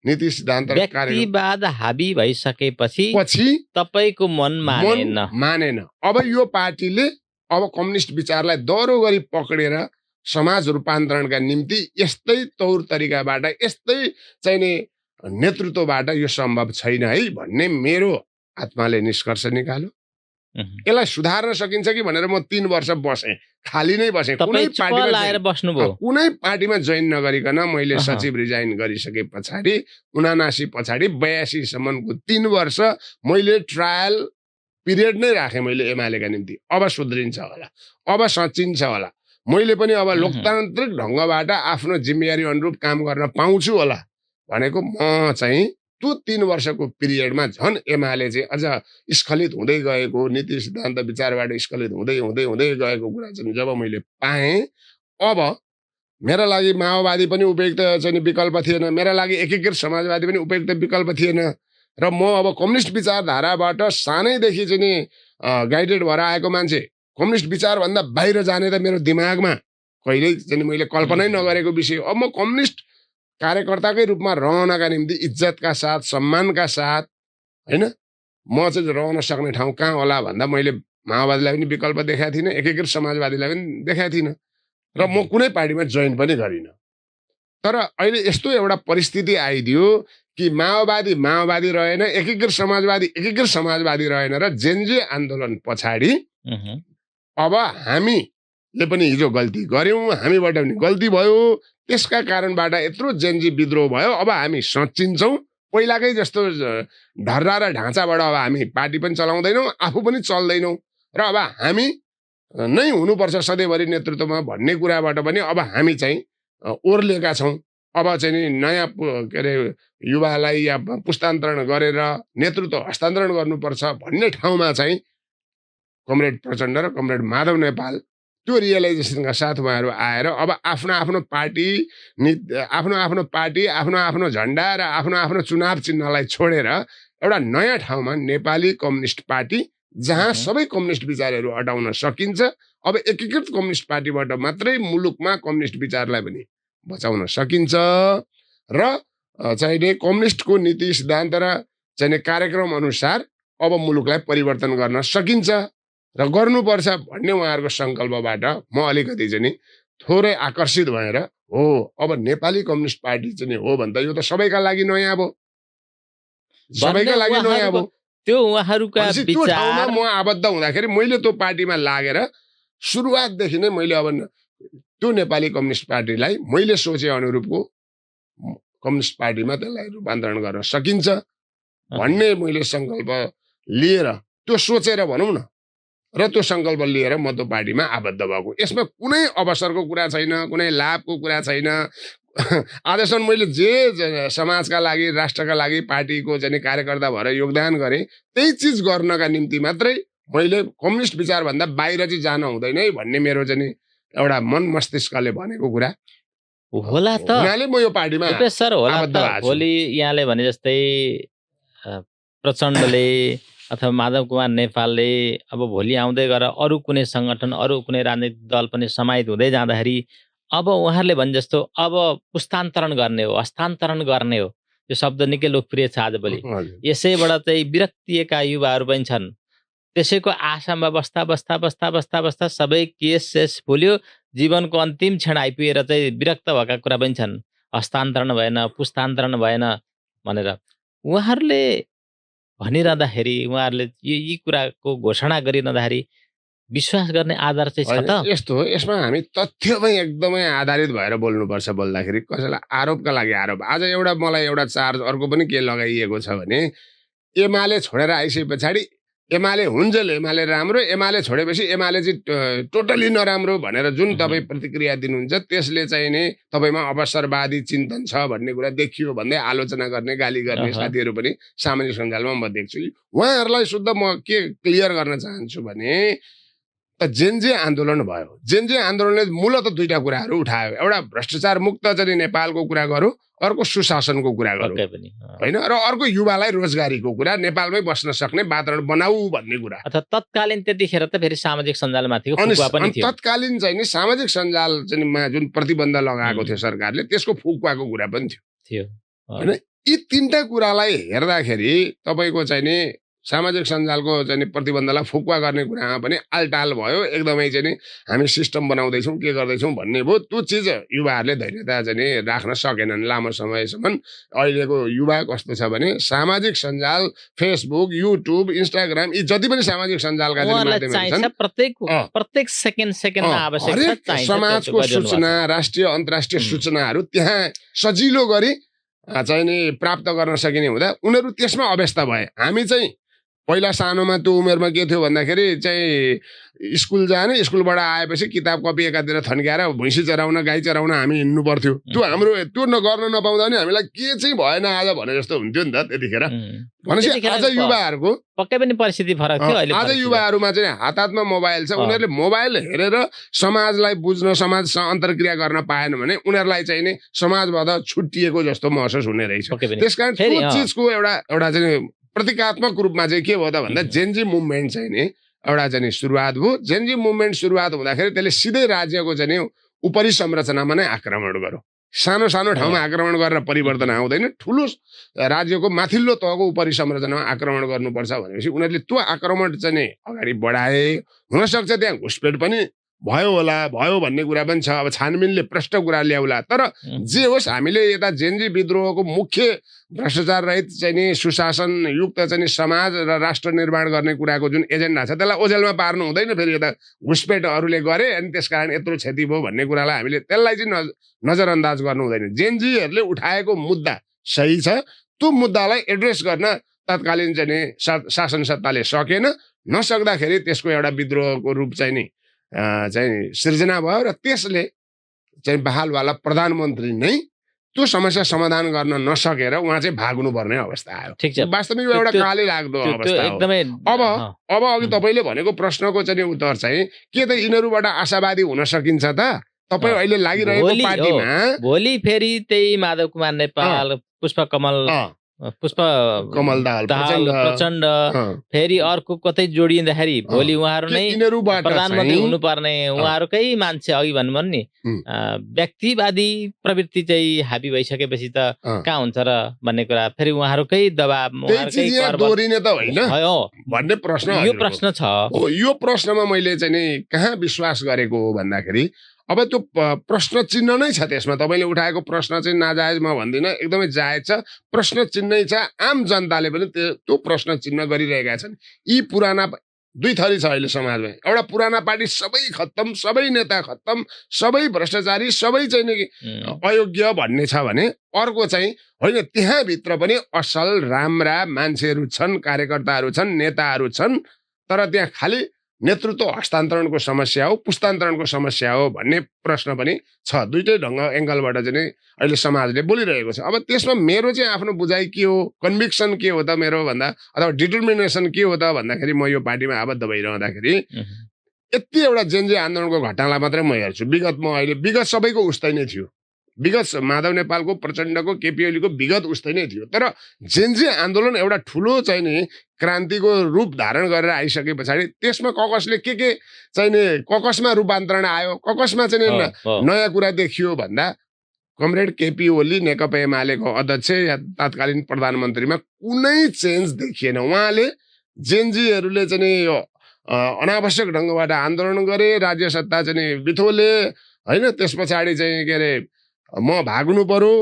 नीति सिद्धान्त व्यक्तिवाद हाबी भइसकेपछि तपाईको मन मानेन। अब यो पार्टीले अब कम्युनिस्ट विचारलाई दह्रो गरी पक्रेर समाज रूपान्तरणका निम्ति यस्तै तौर तरिकाबाट यस्तै चाहिँ नि नेतृत्वबाट यो सम्भव छैन है भन्ने मेरो आत्माले निष्कर्ष निकाल्यो। यसलाई सुधार्न सकिन्छ कि भनेर म 3 वर्ष बसेँ, खाली नै बसेँ, कुनै पार्टीमा जोइन नगरिकन मैले सचिव रिजाइन गरिसके पछाडि 79 पछाडि 82 सम्मको 3 वर्ष मैले ट्रायल पिरियड नै राखेँ मैले एमालेका निम्ति। अब सुध्रिन्छ होला, अब सचिन्छ होला, मैले पनि अब लोकतान्त्रिक ढङ्गबाट आफ्नो जिम्मेवारी अनुरूप काम गर्न पाउँछु होला भनेको म चाहिँ त्यो 3 वर्षको पिरियडमा झन् एमाले चाहिँ अझ स्खलित हुँदै गएको नीति सिद्धान्त विचारबाट स्खलित हुँदै गएको कुरा चाहिँ जब मैले पाएँ, अब मेरा लागि माओवादी पनि उपयुक्त चाहिँ विकल्प थिएन, मेरा लागि एकीकृत समाजवादी पनि उपयुक्त विकल्प थिएन र म अब कम्युनिस्ट विचारधाराबाट सानैदेखि चाहिँ नि गाइडेड भएर आएको मान्छे कम्युनिस्ट विचारभन्दा बाहिर जाने त मेरो दिमागमा कहिल्यै चाहिँ मैले कल्पनै नगरेको विषय। अब म कम्युनिस्ट कार्यकर्ताकै रूपमा रहनका निम्ति इज्जतका साथ सम्मानका साथ हैन म चाहिँ रहन सक्ने ठाउँ कहाँ होला भन्दा मैले माओवादीलाई पनि विकल्प देखाएको थिइनँ, एकीकृत समाजवादीलाई पनि देखाएको थिइनँ र म कुनै पार्टीमा जोइन पनि गरिनँ। तर अहिले यस्तो एउटा परिस्थिति आइदियो कि माओवादी रहेन, एकीकृत समाजवादी रहेन र जेनजी आन्दोलन पछाडि अब हामीले पनि हिजो गल्ती गर्यौं, हामीबाट पनि गल्ती भयो, त्यसका कारणबाट यत्रो जेनजी विद्रोह भयो। अब हामी सचिन्छौँ, पहिलाकै जस्तो ढर्रा र ढाँचाबाट अब हामी पार्टी पनि चलाउँदैनौँ, आफू पनि चल्दैनौँ र अब हामी नै हुनुपर्छ सधैँभरि नेतृत्वमा भन्ने कुराबाट पनि अब हामी चाहिँ ओर्लेका छौँ। अब चाहिँ नि नयाँ के अरे युवालाई या पुस्तान्तरण गरेर नेतृत्व हस्तान्तरण गर्नुपर्छ भन्ने ठाउँमा चाहिँ कमरेड प्रचण्ड र कमरेड माधव नेपाल त्यो रियलाइजेसनका साथ उहाँहरू आएर अब आफ्नो पार्टी आफ्नो झन्डा र आफ्नो चुनाव चिन्हलाई छोडेर एउटा नयाँ ठाउँमा नेपाली कम्युनिस्ट पार्टी जहाँ सबै कम्युनिस्ट विचारहरू अटाउन सकिन्छ, अब एकीकृत कम्युनिस्ट पार्टीबाट मात्रै मुलुकमा कम्युनिस्ट विचारलाई पनि बचाउन सकिन्छ र चाहिँ कम्युनिस्टको नीति सिद्धान्त र चाहिँ कार्यक्रम अनुसार अब मुलुकलाई परिवर्तन गर्न सकिन्छ र गर्नुपर्छ भन्ने उहाँहरूको सङ्कल्पबाट म अलिकति चाहिँ थोरै आकर्षित भएर हो अब नेपाली कम्युनिस्ट पार्टी चाहिँ हो भन्दा यो त सबैका लागि नयाँ भयो, सबैका लागि नयाँ भयो। त्यो उहाँहरूका विचारमा म आबद्ध हुँदाखेरि मैले त्यो पार्टीमा लागेर सुरुवातदेखि नै मैले अब त्यो नेपाली कम्युनिस्ट पार्टीलाई मैले सोचे अनुरूपको कम्युनिस्ट पार्टीमा त्यसलाई रूपान्तरण गर्न सकिन्छ भन्ने मैले सङ्कल्प लिएर त्यो सोचेर भनौँ न र त्यो सङ्कल्प लिएर म त्यो पार्टीमा आबद्ध भएको। यसमा कुनै अवसरको कुरा छैन, कुनै लाभको कुरा छैन। आजसम्म मैले जे समाजका लागि राष्ट्रका लागि पार्टीको चाहिँ कार्यकर्ता भएर योगदान गरेँ त्यही चिज गर्नका निम्ति मात्रै मैले कम्युनिस्ट विचारभन्दा बाहिर चाहिँ जान हुँदैन है भन्ने मेरो चाहिँ एउटा मन मस्तिष्कले भनेको कुरा होला त। उनीहरूले म यो पार्टीमा सर होला त। भोलि यहाँले भने जस्तै प्रचण्डले अथवा माधव कुमार नेपालले अब भोलि आउँदै गएर अरू कुनै सङ्गठन अरू कुनै राजनीतिक दल पनि समाहित हुँदै जाँदाखेरि अब उहाँहरूले भने जस्तो अब पुस्तान्तरण गर्ने हो, हस्तान्तरण गर्ने हो, यो शब्द निकै लोकप्रिय छ आजभोलि। यसैबाट चाहिँ विरक्तिएका युवाहरू पनि छन्। त्यसैको आशामा बस्दा सबै केस भुल्यो, जीवनको अन्तिम क्षण आइपुगेर चाहिँ विरक्त भएका कुरा पनि छन्। हस्तान्तरण भएन, पुस्तान्तरण भएन भनेर उहाँहरूले भनिरहँदाखेरि, उहाँहरूले यी कुराको घोषणा गरिरहँदाखेरि विश्वास गर्ने आधार चाहिँ छ त? यस्तो हो, यसमा हामी तथ्यमै एकदमै आधारित भएर बोल्नुपर्छ। बोल्दाखेरि कसैलाई आरोपका लागि आरोप। आज मलाई एउटा चार्ज अर्को पनि के लगाइएको छ भने एमाले छोडेर आइसके पछाडि एमाले हुन्जेल एमाले राम्रो, एमाले छोडेपछि एमाले चाहिँ टोटली नराम्रो भनेर जुन तपाईँ प्रतिक्रिया दिनुहुन्छ त्यसले चाहिँ नि तपाईँमा अवसरवादी चिन्तन छ भन्ने कुरा देखियो भन्दै आलोचना गर्ने गाली गर्ने साथीहरू पनि सामाजिक सञ्जालमा म देख्छु। उहाँहरूलाई शुद्ध म के क्लियर गर्न चाहन्छु भने त जेनजे आन्दोलन भयो। जेनजे आन्दोलनले मूलत दुईटा कुराहरू उठायो। एउटा भ्रष्टाचार मुक्त चाहिँ नेपालको कुरा गरौँ, अर्को सुशासनको कुरा गरौँ होइन, र अर्को युवालाई रोजगारीको कुरा, नेपालमै बस्न सक्ने वातावरण बनाऊ भन्ने कुरा। अथवा तत्कालीन त्यतिखेर त फेरि सामाजिक सञ्जालमाथिको फुकुवा पनि थियो। तत्कालीन चाहिँ नि सामाजिक सञ्जाल चाहिँ जुन प्रतिबन्ध लगाएको थियो सरकारले त्यसको फुकुवाको कुरा पनि थियो होइन। यी तीनटा कुरालाई हेर्दाखेरि तपाईँको चाहिँ नि सामाजिक सञ्जालको चाहिँ प्रतिबन्धलाई फुकुवा गर्ने कुरामा पनि आलटाल भयो। एकदमै चाहिँ नि हामी सिस्टम बनाउँदैछौँ के गर्दैछौँ भन्ने भयो। त्यो चिज युवाहरूले धैर्यता चाहिँ नि राख्न सकेनन् लामो समयसम्म। अहिलेको युवा कस्तो छ भने सामाजिक सञ्जाल फेसबुक युट्युब इन्स्टाग्राम यी जति पनि सामाजिक सञ्जालका प्रत्येक सेकेन्डमा आवश्यक छ समाजको सूचना राष्ट्रिय अन्तर्राष्ट्रिय सूचनाहरू त्यहाँ सजिलो गरी चाहिँ नि प्राप्त गर्न सकिने हुँदा उनीहरू त्यसमा अभ्यस्त भए। हामी चाहिँ पहिला सानोमा त्यो उमेरमा के थियो भन्दाखेरि चाहिँ स्कुल जाने, स्कुलबाट आएपछि किताब कपी एकातिर थन्क्याएर भैँसी चराउन गाई चराउन हामी हिँड्नु पर्थ्यो। त्यो हाम्रो त्यो गर्न नपाउँदा नि हामीलाई के चाहिँ भएन आज भने जस्तो हुन्थ्यो नि त त्यतिखेर। भनेपछि आज युवाहरूको पक्कै पनि परिस्थिति फरक थियो। आज युवाहरूमा चाहिँ हातमा मोबाइल छ। उनीहरूले मोबाइल हेरेर समाजलाई बुझ्न समाजसँग अन्तर्क्रिया गर्न पाएन भने उनीहरूलाई चाहिँ नि समाजबाट छुट्टिएको जस्तो महसुस हुने रहेछ। त्यसकारण त्यो चिजको एउटा चाहिँ प्रतीकात्मक रूपमा चाहिँ के भयो त भन्दा जेनजी मुभमेन्ट चाहिँ नि एउटा चाहिँ सुरुवात भयो। जेनजी मुभमेन्ट सुरुवात हुँदाखेरि त्यसले सिधै राज्यको चाहिँ नि उपरी संरचनामा नै आक्रमण गर्यो। सानो सानो ठाउँमा आक्रमण गरेर परिवर्तन आउँदैन, ठुलो राज्यको माथिल्लो तहको उपरी संरचनामा आक्रमण गर्नुपर्छ भनेपछि उनीहरूले त्यो आक्रमण चाहिँ नि अगाडि बढाए। हुनसक्छ त्यहाँ घुसपेट पनि भयो भन्ने कुरा पनि छ। अब छानबिनले प्रष्ट कुरा ल्याउला। तर जे होस् हामीले यता जेनजी विद्रोहको मुख्य भ्रष्टाचार रहित चाहिँ नि सुशासन युक्त चाहिँ नि समाज र राष्ट्र निर्माण गर्ने कुराको जुन एजेन्डा छ त्यसलाई ओझेलमा पार्नु हुँदैन। फेरि यता घुसपेटहरूले गरे अनि त्यसकारण यत्रो क्षति भयो भन्ने कुरालाई हामीले त्यसलाई चाहिँ नजरअन्दाज गर्नु हुँदैन। जेनजीहरूले उठाएको मुद्दा सही छ। त्यो मुद्दालाई एड्रेस गर्न तत्कालीन चाहिँ नि शासन सत्ताले सकेन। नसक्दाखेरि त्यसको एउटा विद्रोहको रूप चाहिँ नि सृजना भयो र त्यसले चाहिँ बहालवाला प्रधानमन्त्री नै त्यो समस्या समाधान गर्न नसकेर उहाँ चाहिँ भाग्नुपर्ने अवस्था आयो। वास्तवमा एउटा कालै लाग्दो अवस्था हो। अब अघि तपाईँले भनेको प्रश्नको चाहिँ उत्तर चाहिँ के त यिनीहरूबाट आशावादी हुन सकिन्छ त? तपाईँ अहिले लागिरहेको पार्टीमा भोलि फेरि त्यही माधव कुमार नेपाल पुष्पकमल दाहाल प्रचण्ड फेरि अर्को कतै जोडिँदाखेरि भोलि उहाँहरू नै प्रधानमन्त्री हुनुपर्ने उहाँहरूकै मान्छे अघि भन्नु नि व्यक्तिवादी प्रवृत्ति चाहिँ हाबी भइसकेपछि त कहाँ हुन्छ र भन्ने कुरा फेरि उहाँहरूकै दबाब भन्ने प्रश्न यो प्रश्न छ। यो प्रश्नमा मैले चाहिँ नि कहाँ विश्वास गरेको हो भन्दाखेरि अब त्यो प्रश्न चिन्ह नै छ। त्यसमा तपाईँले उठाएको प्रश्न चाहिँ नाजायज म भन्दिनँ, एकदमै जायज छ। प्रश्न चिन्ह छ। आम जनताले पनि त्यो प्रश्न चिन्ह गरिरहेका छन्। यी पुराना दुई थरी छ अहिले समाजमा। एउटा पुराना पार्टी सबै खत्तम, सबै नेता खत्तम, सबै भ्रष्टाचारी, सबै चाहिँ नि अयोग्य भन्ने छ भने अर्को चाहिँ होइन, त्यहाँभित्र पनि असल राम्रा मान्छेहरू छन्, कार्यकर्ताहरू छन्, नेताहरू छन्, तर त्यहाँ खालि नेतृत्व हस्तान्तरणको समस्या हो, पुस्तान्तरणको समस्या हो भन्ने प्रश्न पनि छ। दुईटै ढङ्ग एङ्गलबाट चाहिँ अहिले समाजले बोलिरहेको छ। अब त्यसमा मेरो चाहिँ आफ्नो बुझाइ के हो, कन्भिक्सन के हो त मेरो भन्दा अथवा डिटर्मिनेसन के हो त भन्दाखेरि म यो पार्टीमा आबद्ध भइरहँदाखेरि यति एउटा जेनजी आन्दोलनको घटनालाई मात्रै म हेर्छु। विगत सबैको उस्तै नै थियो। विगत माधव नेपालको प्रचण्डको केपी ओलीको विगत उस्तै नै थियो। तर जेनजी आन्दोलन एउटा ठुलो चाहिँ नि क्रान्तिको रूप धारण गरेर आइसके पछाडि त्यसमा ककसले के चाहिँ नि ककसमा रूपान्तरण आयो, ककसमा चाहिँ नयाँ कुरा देखियो भन्दा कमरेड केपी ओली नेकपा एमालेको अध्यक्ष या तत्कालीन प्रधानमन्त्रीमा कुनै चेन्ज देखिएन। उहाँले जेनजीहरूले चाहिँ नि अनावश्यक ढङ्गबाट आन्दोलन गरे, राज्य सत्ता चाहिँ बिथोले होइन। त्यस पछाडि चाहिँ के अरे म भाग्नु पर्यो,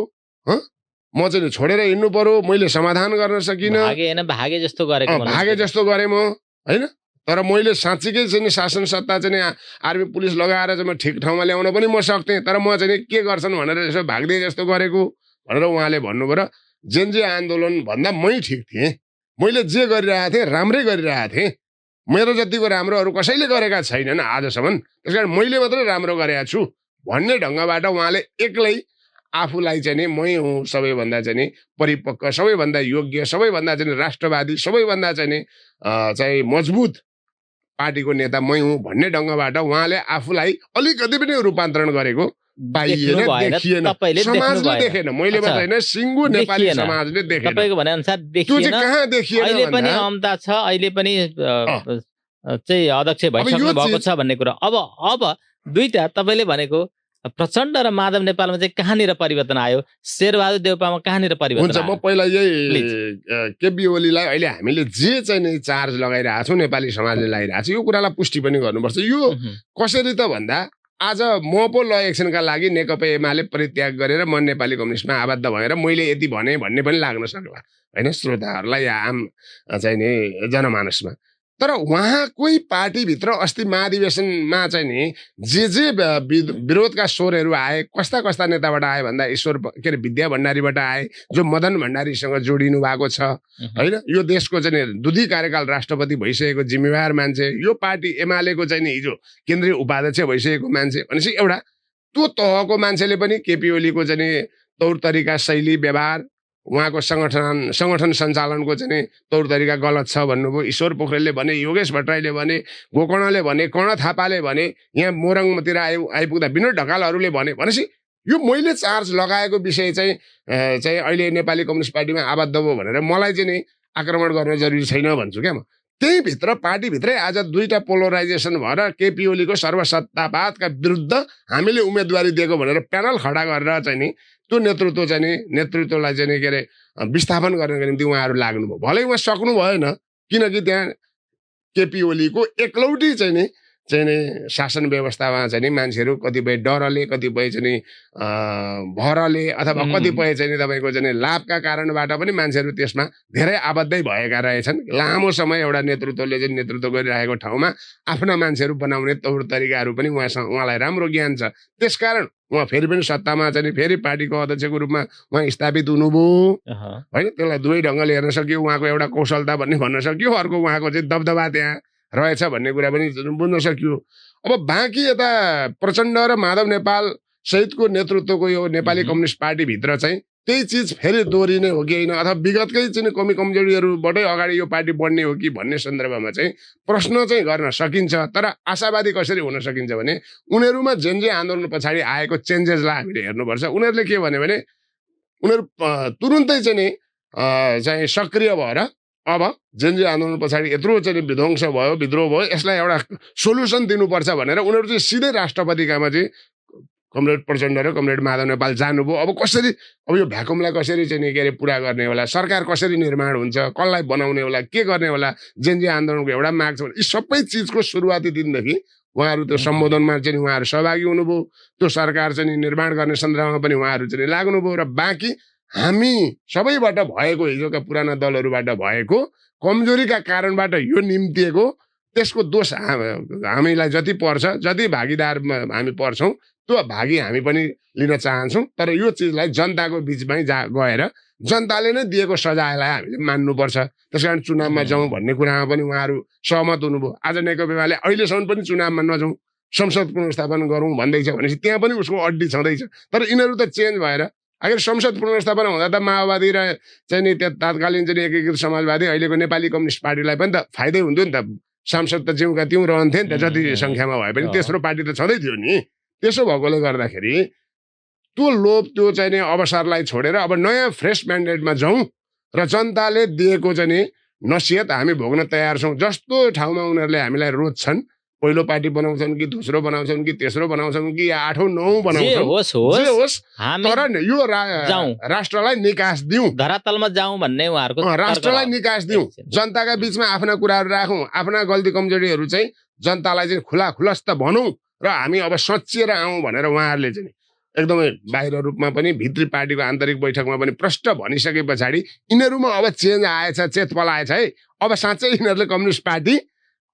म चाहिँ छोडेर हिँड्नु पर्यो, मैले समाधान गर्न सकिनँ, भागे जस्तो गरेँ म होइन। तर मैले साँच्चीकै चाहिँ शासन सत्ता चाहिँ आर्मी पुलिस लगाएर चाहिँ म ठिक ठाउँमा ल्याउन पनि म सक्थेँ। तर म चाहिँ के गर्छन् भनेर यसो भाग्दै जस्तो गरेको भनेर उहाँले भन्नुभयो। जेनजी आन्दोलन भन्दा मै ठिक थिएँ, मैले जे गरिरहेको थिएँ राम्रै गरिरहेको थिएँ, मेरो जतिको राम्रो अरू कसैले गरेका छैनन् आजसम्म, त्यसकारण मैले मात्रै राम्रो गरेको छु भन्ने ढङ्गबाट उहाँले एक्लै आफूलाई चाहिँ नि मै हुँ सबैभन्दा चाहिँ नि परिपक्व, सबैभन्दा योग्य, सबैभन्दा चाहिँ राष्ट्रवादी, सबैभन्दा चाहिँ नि चाहिँ मजबुत पार्टीको नेता मै हुँ भन्ने ढङ्गबाट उहाँले आफूलाई अलिकति पनि रूपान्तरण गरेको पाइएन, देखिएन, समाजले देखेन। मैले मात्र होइन, सिङ्गो नेपाली समाजले देखेन। तपाईको भने अनुसार त्यो चाहिँ कहाँ देखिएन? अहिले पनि अमता छ, अहिले पनि चाहिँ अध्यक्ष भइसक्नु भएको छ भन्ने कुरा। अब दुईटा तपाईले भनेको प्रचण्ड र माधव नेपालमा चाहिँ कहाँनिर परिवर्तन आयो, शेरबहादुर देउपामा कहाँनिर परिवर्तन हुन्छ? म पहिला यही केपी ओलीलाई अहिले हामीले जे चाहिँ नि चार्ज लगाइरहेको छौँ, नेपाली समाजले लगाइरहेको छ, यो कुरालाई पुष्टि पनि गर्नुपर्छ। यो कसरी त भन्दा आज म पो ल एक्सनका लागि नेकपा एमाले परित्याग गरेर म नेपाली कम्युनिस्टमा आबद्ध भएर मैले यति भने भन्ने पनि लाग्न सक्ला होइन श्रोताहरूलाई या आम चाहिँ नि जनमानसमा। तर उहाँकै पार्टीभित्र अस्ति महाधिवेशनमा चाहिँ नि जे विरोधका स्वरहरू आए, कस्ता कस्ता नेताबाट आए भन्दा ईश्वर के अरे विद्या भण्डारीबाट आए, जो मदन भण्डारीसँग जोडिनु भएको छ होइन। यो देशको चाहिँ दुधी कार्यकाल राष्ट्रपति भइसकेको जिम्मेवार मान्छे, यो पार्टी एमालेको चाहिँ नि हिजो केन्द्रीय उपाध्यक्ष भइसकेको मान्छे भनेपछि एउटा त्यो तहको मान्छेले पनि केपी ओलीको चाहिँ नि तौर तरिका, शैली, व्यवहार, उहाँको सङ्गठन सञ्चालनको चाहिँ तौर तरिका गलत छ भन्नुभयो। ईश्वर पोखरेलले भने, योगेश भट्टराईले भने, गोकर्णले भने, कर्ण थापाले भने, यहाँ मोरङतिर आइपुग्दा विनोद ढकालहरूले भनेपछि यो मैले चार्ज लगाएको विषय चाहिँ अहिले नेपाली कम्युनिस्ट पार्टीमा आबद्ध भयो भनेर मलाई चाहिँ नि आक्रमण गर्न जरुरी छैन भन्छु क्या म। त्यही भित्र पार्टीभित्रै आज दुईटा पोलराइजेसन भएर केपी ओलीको सर्वसत्तावादका विरुद्ध हामीले उम्मेदवारी दिएको भनेर प्यानल खडा गरेर चाहिँ नि त्यो नेतृत्वलाई चाहिँ नि के अरे विस्थापन गर्नको निम्ति उहाँहरू लाग्नुभयो। भलै उहाँ सक्नु भएन, किनकि त्यहाँ केपी ओलीको एकलौटी चाहिँ नि शासन व्यवस्थामा चाहिँ नि मान्छेहरू कतिपय डरले, कतिपय चाहिँ नि भरले, अथवा कतिपय चाहिँ नि तपाईँको चाहिँ लाभका कारणबाट पनि मान्छेहरू त्यसमा धेरै आबद्धै भएका रहेछन्। लामो समय एउटा नेतृत्वले चाहिँ नेतृत्व गरिरहेको ठाउँमा आफ्ना मान्छेहरू बनाउने तौर तरिकाहरू पनि उहाँलाई राम्रो ज्ञान छ। त्यसकारण उहाँ फेरि पनि सत्तामा चाहिँ फेरि पार्टीको अध्यक्षको रूपमा उहाँ स्थापित हुनुभयो होइन। त्यसलाई दुवै ढङ्गले हेर्न सक्यो, उहाँको एउटा कौशलता भन्ने भन्न सक्यो, अर्को उहाँको चाहिँ दबदबा त्यहाँ रहेछ भन्ने कुरा पनि बुझ्न सकियो। अब बाँकी यता प्रचण्ड र माधव नेपाल सहितको नेतृत्वको यो नेपाली कम्युनिस्ट पार्टीभित्र चाहिँ त्यही चिज फेरि दोहोरिने हो कि होइन, अथवा विगतकै चाहिँ कमी कमजोरीहरूबाटै अगाडि यो पार्टी बढ्ने हो कि भन्ने सन्दर्भमा चाहिँ प्रश्न चाहिँ गर्न सकिन्छ। तर आशावादी कसरी हुन सकिन्छ भने उनीहरूमा जे आन्दोलन पछाडि आएको चेन्जेसलाई हामीले हेर्नुपर्छ। उनीहरूले के भने उनीहरू तुरुन्तै चाहिँ सक्रिय भएर अब जे आन्दोलन पछाडि यत्रो चाहिँ विध्वंस भयो, विद्रोह भयो, यसलाई एउटा सोल्युसन दिनुपर्छ भनेर उनीहरू चाहिँ सिधै राष्ट्रपतिकामा चाहिँ कमरेड प्रचण्ड र कमरेड माधव नेपाल जानुभयो। अब कसरी, अब यो भ्याकुमलाई कसरी चाहिँ के अरे पुरा गर्ने होला, सरकार कसरी निर्माण हुन्छ, कसलाई बनाउने होला, के गर्ने होला, जे आन्दोलनको एउटा माग छ भने यी सबै चिजको सुरुवाती दिनदेखि उहाँहरू त्यो सम्बोधनमा चाहिँ उहाँहरू सहभागी हुनुभयो। त्यो सरकार चाहिँ निर्माण गर्ने सन्दर्भमा पनि उहाँहरू चाहिँ लाग्नुभयो। र बाँकी हामी सबैबाट भएको, हिजोका पुराना दलहरूबाट भएको कमजोरीका कारणबाट यो निम्तिएको, त्यसको दोष हामीलाई जति पर्छ, जति भागीदार हामी पर्छौँ त्यो भागी हामी पनि लिन चाहन्छौँ। तर यो चिजलाई जनताको बिचमै गएर जनताले नै दिएको सजायलाई हामीले मान्नुपर्छ। त्यसकारण चुनावमा जाउँ भन्ने कुरामा पनि उहाँहरू सहमत हुनुभयो। आज नेकपा एमाले अहिलेसम्म पनि चुनावमा नजाउँ, संसद पुनर्स्थापन गरौँ भन्दैछ भनेपछि त्यहाँ पनि उसको अड्डी छँदैछ। तर यिनीहरू त चेन्ज भएर अगर संसद पुनर्स्थापन हुँदा त माओवादी र चाहिँ नि तत्कालीन चाहिँ एकीकृत समाजवादी अहिलेको नेपाली कम्युनिस्ट पार्टीलाई पनि त फाइदै हुन्थ्यो नि त। सांसद त जिउका त्यौँ रहन्थे नि त, जति सङ्ख्यामा भए पनि तेस्रो पार्टी त छँदै थियो नि। त्यसो भएकोले गर्दाखेरि त्यो लोभ, त्यो चाहिँ नि अवसरलाई छोडेर अब नयाँ फ्रेस म्यान्डेटमा जाउँ र जनताले दिएको चाहिँ नि नसिहत हामी भोग्न तयार छौँ। जस्तो ठाउँमा उनीहरूले हामीलाई रोज्छन्, पहिलो पार्टी बनाउँछन् कि दोस्रो बनाउँछन् कि तेस्रो बनाउँछन् कि आठौँ नौ बनाउँछन्, जे होस् तर यो राष्ट्रलाई निकास दिउँ, धरातलमा जाउँ भन्ने उहाँहरूको राष्ट्रलाई निकास दिउँ, जनताका बिचमा आफ्ना कुराहरू राखौँ, आफ्ना गल्ती कमजोरीहरू चाहिँ जनतालाई चाहिँ खुलस्त भनौँ र हामी अब सच्चिएर आउँ भनेर उहाँहरूले चाहिँ एकदमै बाहिर रूपमा पनि भित्री पार्टीको आन्तरिक बैठकमा पनि प्रष्ट भनिसके पछाडि यिनीहरूमा अब चेन्ज आएछ, चेत पलाएछ है। अब साँच्चै यिनीहरूले कम्युनिस्ट पार्टी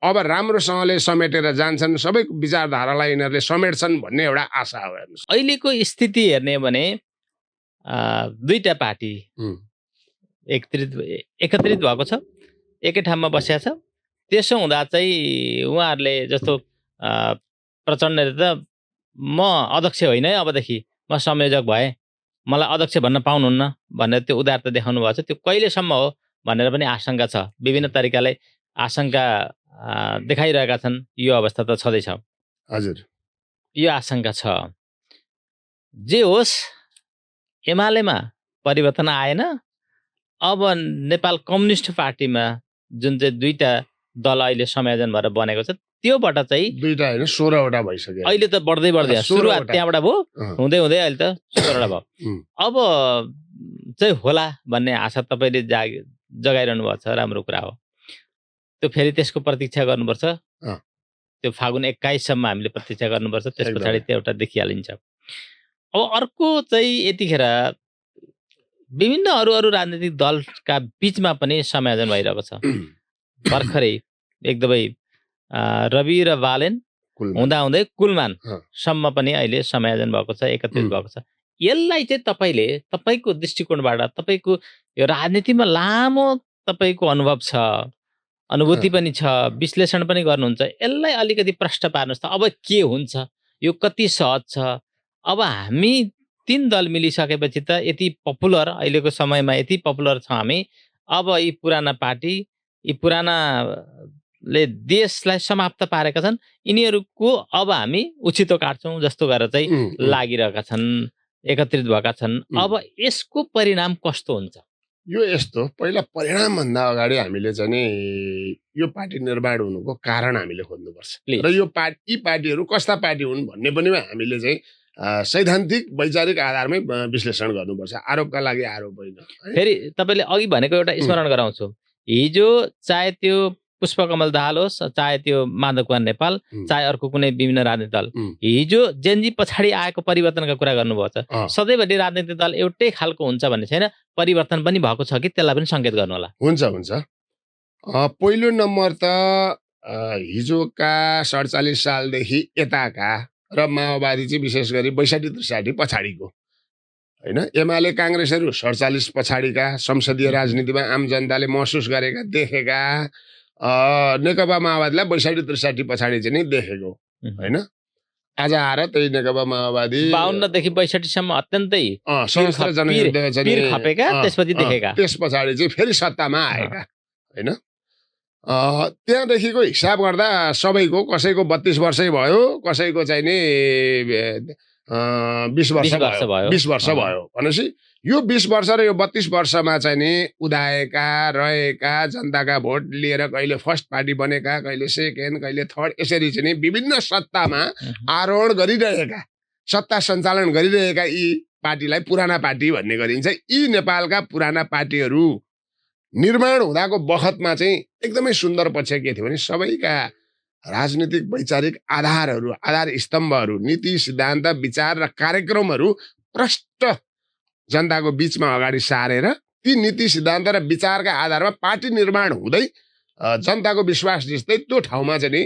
अब राम्रोसँगले समेटेर जान्छन्, सबै विचारधारालाई यिनीहरूले समेट्छन् भन्ने एउटा आशा हो। हेर्नुहोस् अहिलेको स्थिति हेर्ने भने दुईटा पार्टी एकत्रित भएको छ, एकै ठाउँमा बसेको छ। त्यसो हुँदा चाहिँ उहाँहरूले जस्तो प्रचण्डले त म अध्यक्ष होइन है, अबदेखि म संयोजक भए, मलाई अध्यक्ष भन्न पाउनुहुन्न भनेर त्यो उदारता देखाउनु भएको छ। त्यो कहिलेसम्म हो भनेर पनि आशंका छ, विभिन्न तरिकाले आशंका देखाइरहेका छन्। यो अवस्था त छँदैछ। हजुर, यो आशंका छ। जे होस्, एमालेमा परिवर्तन आएन। अब नेपाल कम्युनिस्ट पार्टीमा जुन चाहिँ दुईटा दल अहिले संयोजन भएर बनेको छ, त्योबाट चाहिँ दुईटा होइन 16वटा भइसक्यो अहिले त बढ्दै 16वटा। सुरुवात त्यहाँबाट भयो, हुँदै हुँदै अहिले त 16वटा भयो। अब चाहिँ होला भन्ने आशा तपाईँले जगाइरहनु भएको छ, राम्रो कुरा हो। त्यो फेरि त्यसको प्रतीक्षा गर्नुपर्छ। त्यो फागुन 21सम्म हामीले प्रतीक्षा गर्नुपर्छ, त्यस पछाडि त्यो एउटा देखिहालिन्छ। अब अर्को चाहिँ यतिखेर विभिन्न अरू राजनीतिक दलका बीचमा पनि संयोजन भइरहेको छ। भर्खरै एकदमै रवि र बालेन हुँदाहुँदै कुलमानसम्म पनि अहिले संयोजन भएको छ, एकत्रित भएको छ। यसलाई चाहिँ तपाईँले तपाईँको दृष्टिकोणबाट, तपाईँको यो राजनीतिमा लामो तपाईँको अनुभव छ, अनुभूति पनि छ, विश्लेषण पनि गर्नुहुन्छ। यसलाई अलिकति प्रश्न पार्नुहोस् त। अब के हुन्छ, यो कति सहज छ? अब हामी 3 दल मिलिसकेपछि त यति पपुलर, अहिलेको समयमा यति पपुलर छ हामी। अब यी पुराना पार्टी, यी पुरानाले देशलाई समाप्त पारेका छन्, यिनीहरूको अब हामी उछितो काट्छौँ जस्तो गरेर चाहिँ लागिरहेका छन्, एकत्रित भएका छन्। अब यसको परिणाम कस्तो हुन्छ? यो यस्तो, पहिला परिणामभन्दा अगाडि हामीले चाहिँ नि यो पार्टी निर्माण हुनुको कारण हामीले खोज्नुपर्छ र यो यी पार्टीहरू कस्ता पार्टी हुन् भन्ने पनि हामीले चाहिँ सैद्धान्तिक वैचारिक आधारमै विश्लेषण गर्नुपर्छ। आरोपका लागि आरोप होइन। फेरि तपाईँले अघि भनेको एउटा स्मरण गराउँछु। हिजो चाहे त्यो पुष्पकमल दाहाल होस्, चाहे त्यो माधव कुमार नेपाल, चाहे अर्को कुनै विभिन्न राजनीतिक दल, हिजो जेनजी पछाडि आएको परिवर्तनका कुरा गर्नुभएको छ। सधैँभरि राजनीतिक दल एउटै खालको हुन्छ भन्ने छैन, परिवर्तन पनि भएको छ कि त्यसलाई पनि सङ्केत गर्नु होला। हुन्छ। पहिलो नम्बर त हिजोका 47 सालदेखि यताका र माओवादी चाहिँ विशेष गरी 62-63 पछाडिको होइन, एमाले काङ्ग्रेसहरू 47 पछाडिका, संसदीय राजनीतिमा आम जनताले महसुस गरेका, देखेका, नेकपा माओवादीलाई 62-63 पछाडि चाहिँ नै देखेको होइन। आज आएर त्यही नेकपा माओवादी 52 देखि 62 सम्म अत्यन्तै सशस्त्र जनयुद्ध खपेका, त्यसपछि देखेका, त्यस पछाडि चाहिँ फेरि सत्तामा आएका होइन। त्यहाँदेखिको हिसाब गर्दा सबैको, कसैको 32 वर्षै भयो, कसैको चाहिँ नि 20 वर्ष भयो, 20 वर्ष भयो। भनेपछि यो 20 वर्ष र यो 32 वर्षमा चाहिँ नि उदाएका, रहेका, जनताका भोट लिएर कहिले फर्स्ट पार्टी बनेका, कहिले सेकेन्ड, कहिले थर्ड, यसरी चाहिँ नि विभिन्न सत्तामा आरोहण गरिरहेका, सत्ता सञ्चालन गरिरहेका यी पार्टीलाई पुराना पार्टी भन्ने गरिन्छ। यी नेपालका पुराना पार्टीहरू निर्माण हुँदाको बखतमा चाहिँ एकदमै सुन्दर पक्ष के थियो भने सबैका राजनीतिक वैचारिक आधारहरू, आधार स्तम्भहरू, नीति सिद्धान्त विचार र कार्यक्रमहरू प्रष्ट जनताको बीचमा अगाडि सारेर ती नीति सिद्धान्त र विचारका आधारमा पार्टी निर्माण हुँदै जनताको विश्वास जस्तै त्यो ठाउँमा चाहिँ नि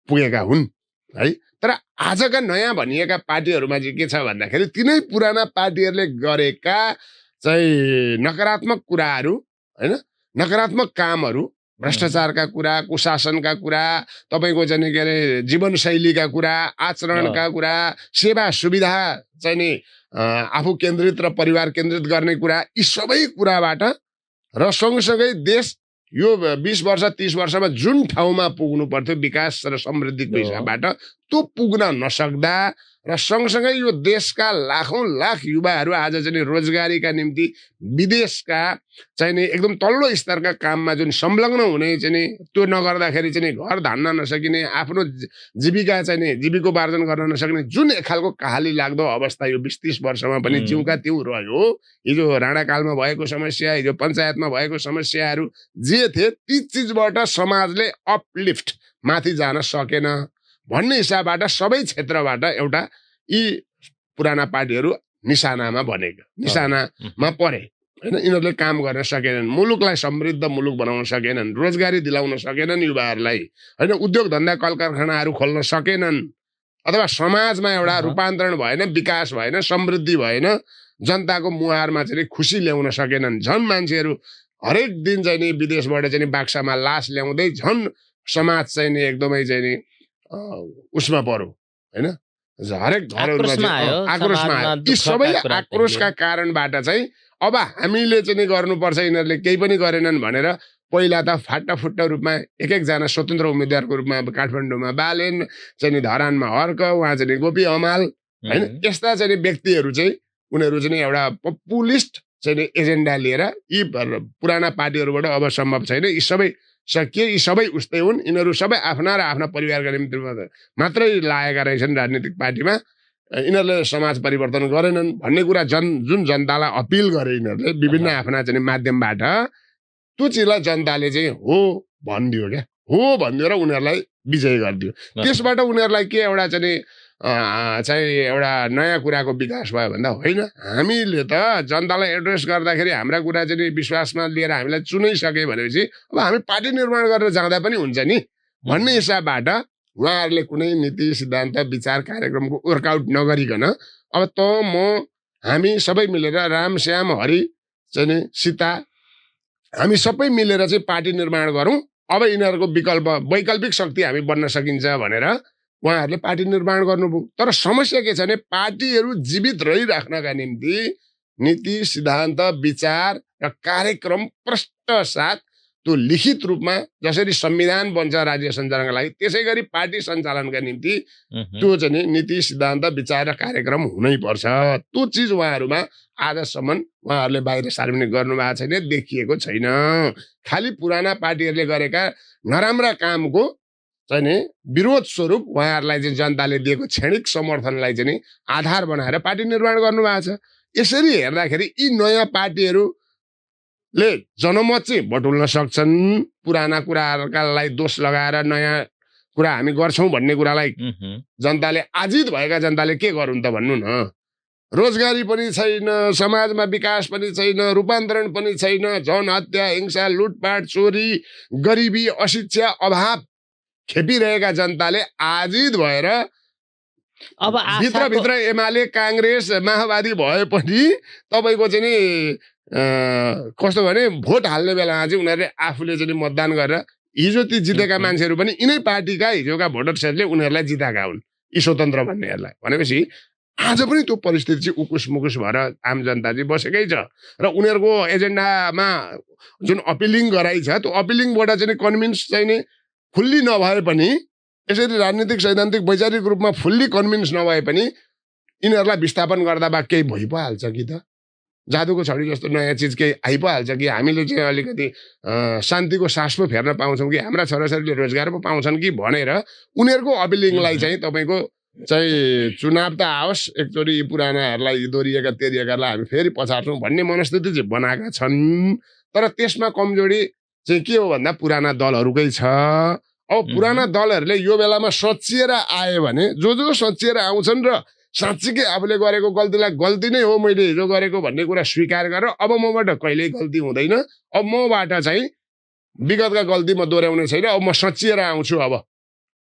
पुगेका हुन् है। तर आजका नयाँ भनिएका पार्टीहरूमा चाहिँ के छ भन्दाखेरि तिनै पुराना पार्टीहरूले गरेका चाहिँ नकारात्मक कुराहरू होइन, नकारात्मक कामहरू, भ्रष्टाचारका कुरा, कुशासनका कुरा, तपाईँको चाहिँ के अरे जीवनशैलीका कुरा, आचरणका कुरा, सेवा सुविधा चाहिँ नि आफू केन्द्रित र परिवार केन्द्रित गर्ने कुरा, यी सबै कुराबाट र सँगसँगै देश यो 20 वर्ष 30 वर्षमा जुन ठाउँमा पुग्नु पर्थ्यो विकास र समृद्धिको हिसाबबाट त्यो पुग्न नसक्दा र सँगसँगै यो देशका लाखौं लाख युवाहरू आज चाहिँ रोजगारीका निम्ति विदेशका चाहिँ नि एकदम तल्लो स्तरका काममा जुन संलग्न हुने चाहिँ नि त्यो नगर्दाखेरि चाहिँ घर धान्न नसकिने, आफ्नो जीविका चाहिँ नि जीविकोपार्जन गर्न नसक्ने जुन एक खालको कहाली लाग्दो अवस्था यो 20-30 वर्षमा पनि जिउका तिउ रह्यो। हिजो राणाकालमा भएको समस्या, हिजो पञ्चायतमा भएको समस्याहरू जे थिए ती चिजबाट समाजले अपलिफ्ट माथि जान सकेन भन्ने हिसाबबाट सबै क्षेत्रबाट एउटा यी पुराना पार्टीहरू निशानामा बनेका, निशानामा परे होइन। यिनीहरूले काम गर्न सकेनन्, मुलुकलाई समृद्ध मुलुक बनाउन सकेनन्, रोजगारी दिलाउन सकेनन् युवाहरूलाई होइन, उद्योग धन्दा कल कारखानाहरू खोल्न सकेनन्, अथवा समाजमा एउटा रूपान्तरण भएन, विकास भएन, समृद्धि भएन, जनताको मुहारमा चाहिँ खुसी ल्याउन सकेनन्। झन् मान्छेहरू हरेक दिन चाहिँ नि विदेशबाट चाहिँ नि बाक्सामा लास ल्याउँदै झन् समाज चाहिँ नि एकदमै चाहिँ नि उसमा पर्यो हैन हरेक घरहरूमा आक्रोशमा आयो यी सबै आक्रोशका कारणबाट चाहिँ अब हामीले चाहिँ नि गर्नुपर्छ यिनीहरूले केही पनि गरेनन् भनेर पहिला त फाटाफुट्टा रूपमा एक एकजना स्वतन्त्र उम्मेदवारको रूपमा काठमाडौँमा बालेन चाहिँ नि धरानमा हर्क उहाँ चाहिँ गोपी अमाल हैन यस्ता चाहिँ व्यक्तिहरू चाहिँ उनीहरू चाहिँ एउटा पपुलिस्ट चाहिँ एजेन्डा लिएर यी पुराना पार्टीहरूबाट अब सम्भव छैन यी सबै सकिए यी सबै उस्तै हुन् यिनीहरू सबै आफ्ना र आफ्ना परिवारका निम्ति मात्रै लागेका रहेछन् राजनीतिक पार्टीमा यिनीहरूले समाज परिवर्तन गरेनन् भन्ने कुरा जुन जनतालाई अपिल गरे यिनीहरूले विभिन्न आफ्ना चाहिँ माध्यमबाट त्यो चिजलाई जनताले चाहिँ हो भनिदियो क्या हो भनिदियो र उनीहरूलाई विजय गरिदियो त्यसबाट उनीहरूलाई के एउटा चाहिँ एउटा नयाँ कुराको विकास भयो भन्दा होइन हामीले त जनतालाई एड्रेस गर्दाखेरि हाम्रा कुरा चाहिँ विश्वासमा लिएर हामीलाई चुनिसके भनेपछि अब हामी पार्टी निर्माण गरेर जाँदा पनि हुन्छ नि भन्ने हिसाबबाट उहाँहरूले कुनै नीति सिद्धान्त विचार कार्यक्रमको वर्कआउट नगरिकन अब त म हामी सबै मिलेर राम श्याम हरि चाहिँ सीता हामी सबै मिलेर चाहिँ पार्टी निर्माण गरौँ अब यिनीहरूको वैकल्पिक शक्ति हामी बन्न सकिन्छ भनेर उहाँहरूले पार्टी निर्माण गर्नुभयो तर समस्या के छ भने पार्टीहरू जीवित रहिराख्नका निम्ति नीति सिद्धान्त विचार र कार्यक्रम प्रष्ट साथ त्यो लिखित रूपमा जसरी संविधान बन्छ राज्य सञ्चालनका लागि त्यसै गरी पार्टी सञ्चालनका निम्ति त्यो चाहिँ नीति सिद्धान्त विचार र कार्यक्रम हुनैपर्छ त्यो चिज उहाँहरूमा आजसम्म उहाँहरूले बाहिर सार्वजनिक गर्नुभएको छैन देखिएको छैन खालि पुराना पार्टीहरूले गरेका नराम्रा कामको चाहिँ नि विरोध स्वरूप उहाँहरूलाई चाहिँ जनताले दिएको क्षणिक समर्थनलाई चाहिँ आधार बनाएर पार्टी निर्माण गर्नुभएको छ यसरी हेर्दाखेरि यी नयाँ पार्टीहरूले जनमत चाहिँ बटुल्न सक्छन् पुराना कुराहरूलाई दोष लगाएर नयाँ कुरा हामी गर्छौँ भन्ने कुरालाई जनताले आजित भएका जनताले के गरून् त भन्नु न रोजगारी पनि छैन समाजमा विकास पनि छैन रूपान्तरण पनि छैन जनहत्या हिंसा लुटपाट चोरी गरिबी अशिक्षा अभाव खेपिरहेका जनताले आजित भएर अब भित्रभित्र एमाले काङ्ग्रेस माओवादी भए पनि तपाईँको चाहिँ नि कस्तो भने भोट हाल्ने बेलामा चाहिँ उनीहरूले आफूले चाहिँ मतदान गरेर हिजो ती जितेका मान्छेहरू पनि यिनै पार्टीका हिजोका भोटर्सहरूले उनीहरूलाई जिताएका हुन् यी स्वतन्त्र भन्नेहरूलाई भनेपछि आज पनि त्यो परिस्थिति चाहिँ उकुस मुकुस भएर आम जनता चाहिँ बसेकै छ र उनीहरूको एजेन्डामा जुन अपिलिङ गराइ छ त्यो अपिलिङबाट चाहिँ कन्भिन्स चाहिँ नि फुल्ली नभए पनि यसरी राजनीतिक सैद्धान्तिक वैचारिक रूपमा फुल्ली कन्भिन्स नभए पनि यिनीहरूलाई विस्थापन गर्दा बा केही भइ पो हाल्छ कि त जादुको छडी जस्तो नयाँ चिज केही आइ पो हाल्छ कि हामीले चाहिँ अलिकति शान्तिको सास पो फेर्न पाउँछौँ कि हाम्रा छोराछोरीले रोजगार पो पाउँछन् कि भनेर उनीहरूको अपिलिङलाई चाहिँ तपाईँको चाहिँ चुनाव त आओस् एकचोटि पुरानाहरूलाई दोहोरिएका तेरिएकालाई हामी फेरि पछार्छौँ भन्ने मनस्थिति चाहिँ बनाएका छन् तर त्यसमा कमजोरी चाहिँ के हो भन्दा पुराना दलहरूकै छ अब पुराना दलहरूले यो बेलामा सच्चिएर आयो भने जो सच्चिएर आउँछन् र साँच्चीकै आफूले गरेको गल्तीलाई गल्ती नै हो मैले हिजो गरेको भन्ने कुरा स्वीकार गरेर अब मबाट कहिल्यै गल्ती हुँदैन अब मबाट चाहिँ विगतका गल्ती म दोहोऱ्याउने छैन अब म सच्चिएर आउँछु अब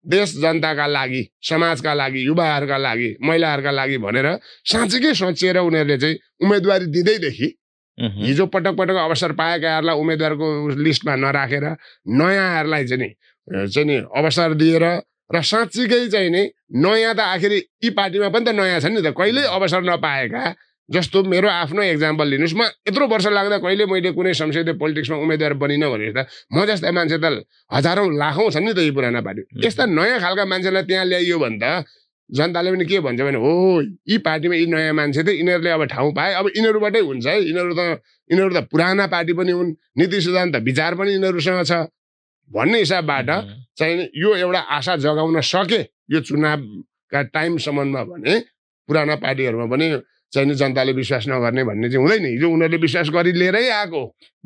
देश जनताका लागि समाजका लागि युवाहरूका लागि महिलाहरूका लागि भनेर साँच्चीकै सच्चिएर उनीहरूले चाहिँ उम्मेदवारी दिँदैदेखि हिजो पटक पटक अवसर पाएकाहरूलाई उम्मेदवारको लिस्टमा नराखेर नयाँहरूलाई चाहिँ नि अवसर दिएर र साँच्चीकै चाहिँ नि नयाँ त आखिर यी पार्टीमा पनि त नयाँ छ नि त कहिल्यै अवसर नपाएका जस्तो मेरो आफ्नो एक्जाम्पल लिनुहोस् म यत्रो वर्ष लाग्दा कहिले मैले कुनै संसदीय पोलिटिक्समा उम्मेदवार बनिनँ भने त म जस्ता मान्छे त हजारौँ लाखौँ छन् नि त यी पुराना पार्टी यस्ता नयाँ खालका मान्छेलाई त्यहाँ ल्याइयो भने त जनताले पनि के भन्छ भने हो यी पार्टीमा यी नयाँ मान्छे त यिनीहरूले अब ठाउँ पाए अब यिनीहरूबाटै हुन्छ है यिनीहरू त पुराना पार्टी पनि हुन् नीति सिद्धान्त विचार पनि यिनीहरूसँग छ भन्ने हिसाबबाट चाहिँ यो एउटा आशा जगाउन सके यो चुनावका टाइमसम्ममा भने पुराना पार्टीहरूमा पनि चाहिँ नि जनताले विश्वास नगर्ने भन्ने चाहिँ हुँदैन हिजो उनीहरूले विश्वास गरी लिएरै आएको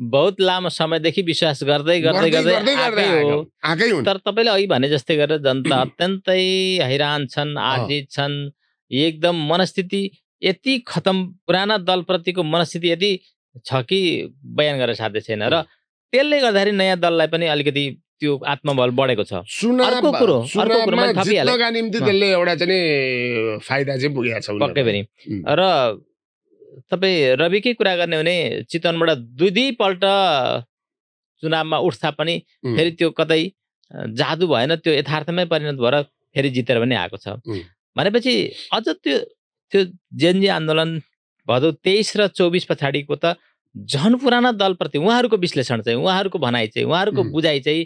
बहुत लामो समयदेखि विश्वास गर्दै आएकै हुन् तर तपाईँले अघि भने जस्तै गरेर जनता अत्यन्तै हैरान छन् आजित छन् एकदम मनस्थिति यति खतम पुराना दलप्रतिको मनस्थिति यति छ कि बयान गर्न साध्य छैन र त्यसले गर्दाखेरि नयाँ दललाई पनि अलिकति त्यो आत्मबल बढेको छ अर्को कुरो जित्नका निम्ति त्यसले एउटा चाहिँ फाइदा चाहिँ पुगेको छ पक्कै पनि र तपाईँ रविकै कुरा गर्ने हो भने चितवनबाट दुई पल्ट चुनावमा उठ्दा पनि फेरि त्यो कतै जादु भएन, त्यो यथार्थमै परिणत भएर फेरि जितेर पनि आएको छ। भनेपछि अझ त्यो जेनजी आन्दोलन भदौ 23 र 24 पछाडिको त झन पुराना दलप्रति उहाँहरूको विश्लेषण चाहिँ, उहाँहरूको भनाइ चाहिँ, उहाँहरूको बुझाइ चाहिँ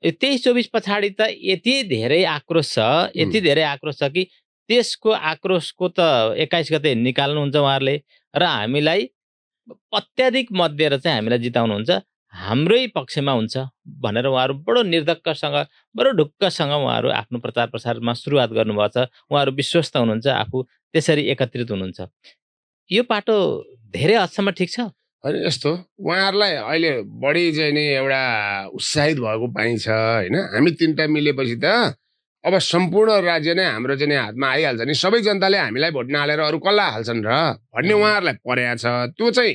23-24 पछाडि त यति धेरै आक्रोश छ कि त्यसको आक्रोशको त 21 गते निकाल्नुहुन्छ उहाँहरूले र हामीलाई अत्याधिक मत दिएर चाहिँ हामीलाई जिताउनुहुन्छ, हाम्रै पक्षमा हुन्छ भनेर उहाँहरू बडो निर्धक्कसँग, बडो ढुक्कसँग उहाँहरू आफ्नो प्रचार प्रसारमा सुरुवात गर्नुभएको छ। उहाँहरू विश्वस्त हुनुहुन्छ, आफू त्यसरी एकत्रित हुनुहुन्छ। यो पाटो धेरै हदसम्म ठिक छ। होइन, यस्तो उहाँहरूलाई अहिले बढी चाहिँ नि एउटा उत्साहित भएको पाइन्छ होइन। हामी तिनवटा मिलेपछि त अब सम्पूर्ण राज्य नै हाम्रो चाहिँ हातमा आइहाल्छ नि, सबै जनताले हामीलाई भोट नहालेर अरू कसलाई हाल्छन् र भन्ने उहाँहरूलाई परेको छ। त्यो चाहिँ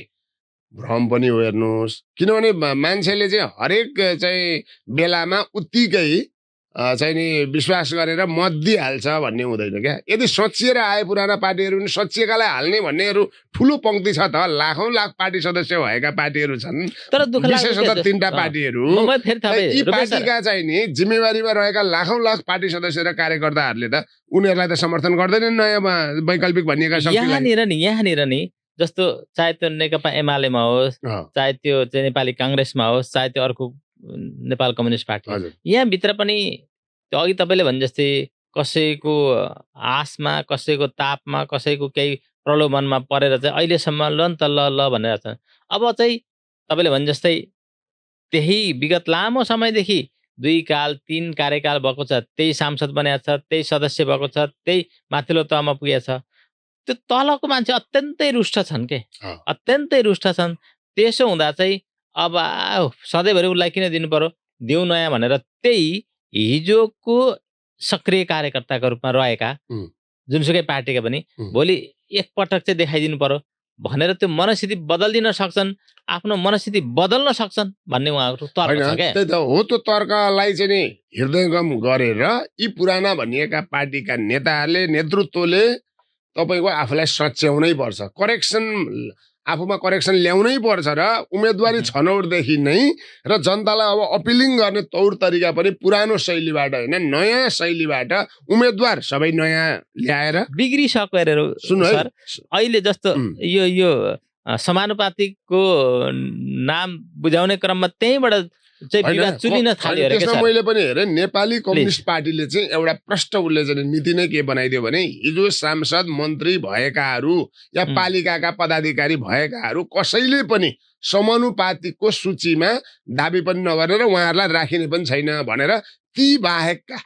भ्रम पनि हो हेर्नुहोस्, किनभने मान्छेले चाहिँ हरेक चाहिँ बेलामा उत्तिकै चाहिँ नि विश्वास गरेर मत दिइहाल्छ भन्ने हुँदैन क्या। यदि सचिएर आए पुराना पार्टीहरू पनि सचिएकालाई हाल्ने भन्नेहरू ठुलो पंक्ति छ त, लाखौं लाख पार्टी सदस्य भएका पार्टीहरू छन्, तर विशेषतः तिनवटा पार्टीहरू। यी पार्टीका चाहिँ नि जिम्मेवारीमा रहेका लाखौं लाख पार्टी सदस्य र कार्यकर्ताहरूले त उनीहरूलाई त समर्थन गर्दैनन् नयाँ वैकल्पिक भनिएका शक्तिलाई। यहाँनिर नि जस्तो चाहे त्यो नेकपा एमालेमा होस्, चाहे त्यो चाहिँ नेपाली कांग्रेसमा होस्, चाहे त्यो अर्को नेपाल कम्युनिस्ट पार्टी, यहाँभित्र पनि त्यो अघि तपाईँले भने जस्तै कसैको आशमा, कसैको तापमा, कसैको केही प्रलोभनमा परेर चाहिँ अहिलेसम्म ल त ल भनेर छ। अब चाहिँ तपाईँले भने जस्तै त्यही विगत लामो समयदेखि 2 काल 3 कार्यकाल भएको छ, त्यही सांसद बनेको छ, त्यही सदस्य भएको छ, त्यही माथिल्लो तहमा पुगेको छ, त्यो तलको मान्छे अत्यन्तै रुष्ट छन् के, अत्यन्तै रुष्ट छन्। त्यसो हुँदा चाहिँ अब सधैँभरि उसलाई किन दिनु पर्यो, देऊ नयाँ भनेर त्यही हिजोको सक्रिय कार्यकर्ताको रूपमा रहेका जुनसुकै पार्टीका पनि भोलि एकपटक चाहिँ देखाइदिनु पर्यो भनेर त्यो मनस्थिति बदलिदिन सक्छन्, आफ्नो मनस्थिति बदल्न सक्छन् भन्ने उहाँहरू तर्क छ क्या। त्यही त हो, त्यो तर्कलाई चाहिँ नि हृदयगम गरेर यी पुराना भनिएका पार्टीका नेताहरूले, नेतृत्वले तपाईको आफूलाई सच्याउनै पर्छ, आफूमा करेक्सन ल्याउनै पर्छ र उम्मेदवारी छनौटदेखि नै र जनतालाई अब अपिलिङ गर्ने तौर तरिका पनि पुरानो शैलीबाट होइन, नयाँ शैलीबाट उम्मेदवार सबै नयाँ ल्याएर बिग्रिसकेर सुन्नु सर, अहिले जस्तो यो समानुपातिकको नाम बुझाउने क्रममा त्यहीबाट चाहिँ विवाद चुलिन थाल्यो रे। त्यसमा मैले पनि हेरेँ, नेपाली कम्युनिस्ट पार्टीले चाहिँ एउटा प्रष्ट उसले चाहिँ नीति नै के बनाइदियो भने हिजो सांसद मन्त्री भएकाहरू या पालिकाका पदाधिकारी भएकाहरू कसैले पनि समानुपातिकको सूचीमा दाबी पनि नगरेर उहाँहरूलाई राखिने पनि छैन भनेर ती बाहेकका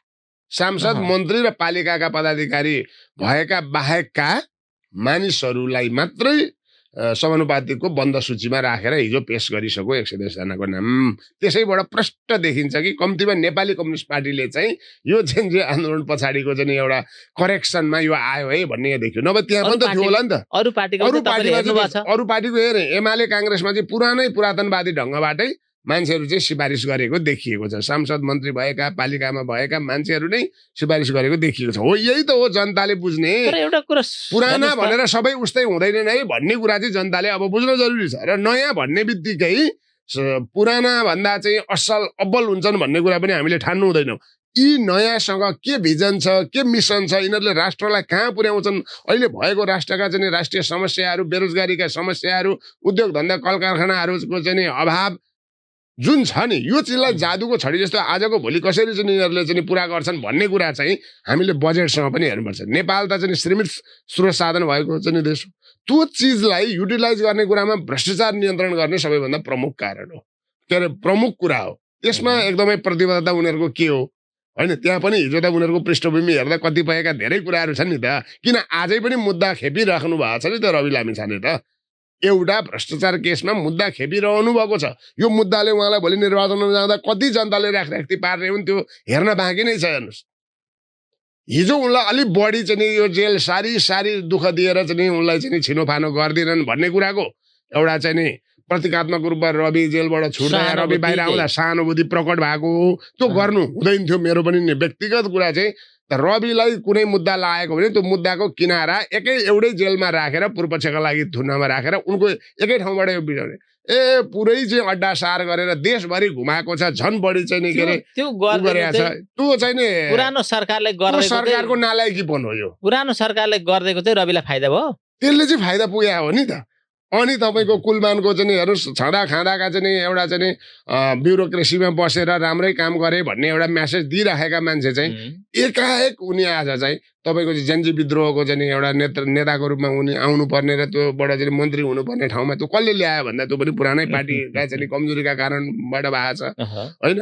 सांसद मन्त्री र पालिकाका पदाधिकारी भएका बाहेकका मानिसहरूलाई मात्रै समानुपातिकको बन्द सूचीमा राखेर हिजो पेश गरिसक्यो 110 जनाको नाम। त्यसैबाट प्रष्ट देखिन्छ कि कम्तीमा नेपाली कम्युनिस्ट पार्टीले चाहिँ यो जेनजी आन्दोलन पछाडिको चाहिँ एउटा करेक्सनमा यो आयो है भन्ने देखियो। नभए त्यहाँ पनि त थियो होला नि त, अरू पार्टीको हेरे एमाले कांग्रेसमा चाहिँ पुरातनवादी ढङ्गबाटै मान्छेहरू चाहिँ सिफारिस गरेको देखिएको छ, सांसद मन्त्री भएका पालिकामा भएका मान्छेहरू नै सिफारिस गरेको देखिएको छ। हो, यही त हो जनताले बुझ्ने। एउटा कुरा पुराना भनेर सबै उस्तै हुँदैन है भन्ने कुरा चाहिँ जनताले अब बुझ्न जरुरी छ र नयाँ भन्ने बित्तिकै पुराना भन्दा चाहिँ असल अब्बल हुन्छन् भन्ने कुरा पनि हामीले ठान्नु हुँदैनौँ। यी नयाँसँग के भिजन छ, के मिसन छ, यिनीहरूले राष्ट्रलाई कहाँ पुर्याउँछन्, अहिले भएको राष्ट्रका चाहिँ राष्ट्रिय समस्याहरू, बेरोजगारीका समस्याहरू, उद्योग धन्दा कल कारखानाहरूको चाहिँ अभाव जुन छ नि, यो चिजलाई जादुको छडी जस्तो आजको भोलि कसरी चाहिँ यिनीहरूले चाहिँ पुरा गर्छन् भन्ने कुरा चाहिँ हामीले बजेटसँग पनि हेर्नुपर्छ। नेपाल त चाहिँ सीमित स्रोत साधन भएको चाहिँ देश हो, त्यो चिजलाई युटिलाइज गर्ने कुरामा भ्रष्टाचार नियन्त्रण गर्ने सबैभन्दा प्रमुख कारण हो, के अरे प्रमुख कुरा हो। यसमा एकदमै प्रतिबद्धता उनीहरूको के हो होइन। त्यहाँ पनि हिजो त उनीहरूको पृष्ठभूमि हेर्दा कतिपयका धेरै कुराहरू छन् नि त, किन आजै पनि मुद्दा खेपिराख्नु भएको छ नि त रवि लामिछाने त। एउटा भ्रष्टाचार केसमा मुद्दा खेपिरहनु भएको छ। यो मुद्दाले उहाँलाई भोलि निर्वाचनमा जाँदा कति जनताले राखराख्ती पार्ने हुन् त्यो हेर्न बाँकी नै छ। हेर्नुहोस्, हिजो उनलाई अलिक बढी चाहिँ यो जेल सारी दुःख दिएर चाहिँ उनलाई चाहिँ छिनोफानो गर्दिनन् भन्ने कुराको एउटा चाहिँ नि प्रतीकात्मक रूपमा रवि जेलबाट छुट्दा रवि बाहिर आउँदा सहानुभूति प्रकट भएको, त्यो गर्नु हुँदैन थियो। मेरो पनि व्यक्तिगत कुरा चाहिँ त रविलाई कुनै मुद्दा लागेको भने त्यो मुद्दाको किनारा एउटै जेलमा राखेर पूर्वपक्षका लागि धुनमा राखेर उनको एकै ठाउँबाट यो बिडाउने पुरै चाहिँ अड्डा सार गरेर देशभरि घुमाएको छ झन् बढी चाहिँ नि के अरे त्यो गरेको छ त्यो चाहिँ नि पुरानो सरकारले गरेको सरकारको नालायकीपन हो यो पुरानो सरकारले गरेको चाहिँ रविलाई फाइदा भयो त्यसले चाहिँ फाइदा पुग्या हो नि त अनि तपाईँको कुलमानको चाहिँ नि हेर्नु छँदा खाँदाका चाहिँ नि एउटा चाहिँ नि ब्युरोक्रेसीमा बसेर राम्रै काम गरे भन्ने एउटा मेसेज दिइराखेका मान्छे चाहिँ एकाएक उनी आज चाहिँ तपाईँको जेन्जी विद्रोहको चाहिँ एउटा नेताको रूपमा उनी आउनुपर्ने र त्योबाट चाहिँ मन्त्री हुनुपर्ने ठाउँमा त्यो कसले ल्यायो भन्दा त्यो पनि पुरानै पार्टीका चाहिँ कमजोरीका कारणबाट भएको छ होइन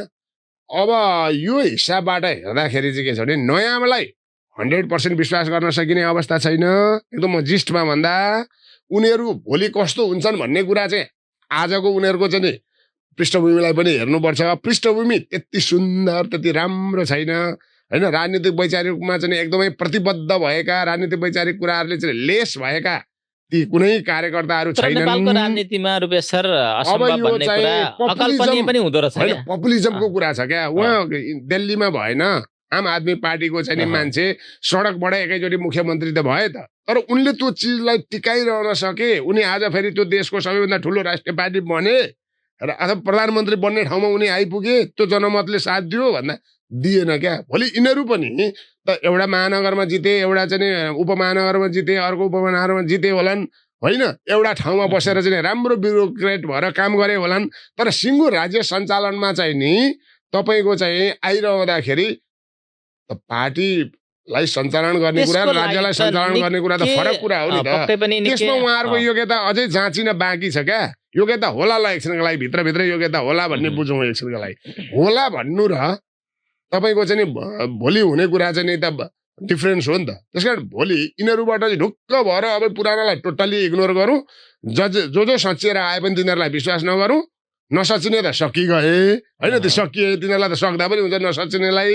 अब यो हिसाबबाट हेर्दाखेरि चाहिँ के छ भने नयाँलाई 100% विश्वास गर्न सकिने अवस्था छैन एकदम म जिस्टमा भन्दा उनीहरू भोलि कस्तो हुन्छन् भन्ने कुरा चाहिँ आजको उनीहरूको चाहिँ नि पृष्ठभूमिलाई पनि हेर्नुपर्छ पृष्ठभूमि त्यति सुन्दर त्यति राम्रो छैन होइन राजनीतिक वैचारिकमा चाहिँ एकदमै प्रतिबद्ध भएका राजनीतिक वैचारिक कुराहरूले चाहिँ लेस भएका ती कुनै कार्यकर्ताहरू छैनन् राजनीतिमा रुपेश सर असम्भव भन्ने कुरा अकल्पनीय पनि हुँदो रहेछ हैन पपुलिजमको कुरा छ क्या उहाँ दिल्लीमा भएन आम आदमी पार्टीको चाहिँ मान्छे सडकबाट एकैचोटि मुख्यमन्त्री त भए त तर उनले त्यो चिजलाई टिकाइरहन सके उनी आज फेरि त्यो देशको सबैभन्दा ठुलो राष्ट्रिय पार्टी बने र अथवा प्रधानमन्त्री बन्ने ठाउँमा उनी आइपुगे त्यो जनमतले साथ दियो भन्दा दिएन क्या भोलि यिनीहरू पनि त एउटा महानगरमा जिते एउटा चाहिँ उपमहानगरमा जिते अर्को उपमहानगरमा जिते होलान् होइन एउटा ठाउँमा बसेर चाहिँ राम्रो ब्युरोक्रेट भएर काम गरे होलान् तर सिङ्गो राज्य सञ्चालनमा चाहिँ नि तपाईँको चाहिँ आइरहँदाखेरि पार्टीलाई सञ्चालन गर्ने कुरा र राज्यलाई सञ्चालन गर्ने कुरा त फरक कुरा हो नि त त्यसमा उहाँहरूको योग्यता अझै जाँचिन बाँकी छ क्या योग्यता होला ल एकछिनको लागि भित्रभित्र योग्यता होला भन्ने बुझौँ एकछिनको लागि होला भन्नु र तपाईँको चाहिँ नि भोलि हुने कुरा चाहिँ नि त डिफ्रेन्स हो नि त त्यस कारण भोलि यिनीहरूबाट चाहिँ ढुक्क भएर अब पुरानोलाई टोटल्ली इग्नोर गरौँ जो सचिएर आए पनि तिनीहरूलाई विश्वास नगरौँ नसचिने त सकिगए होइन त्यो सकिए तिनीहरूलाई त सक्दा पनि हुन्छ नसचिनेलाई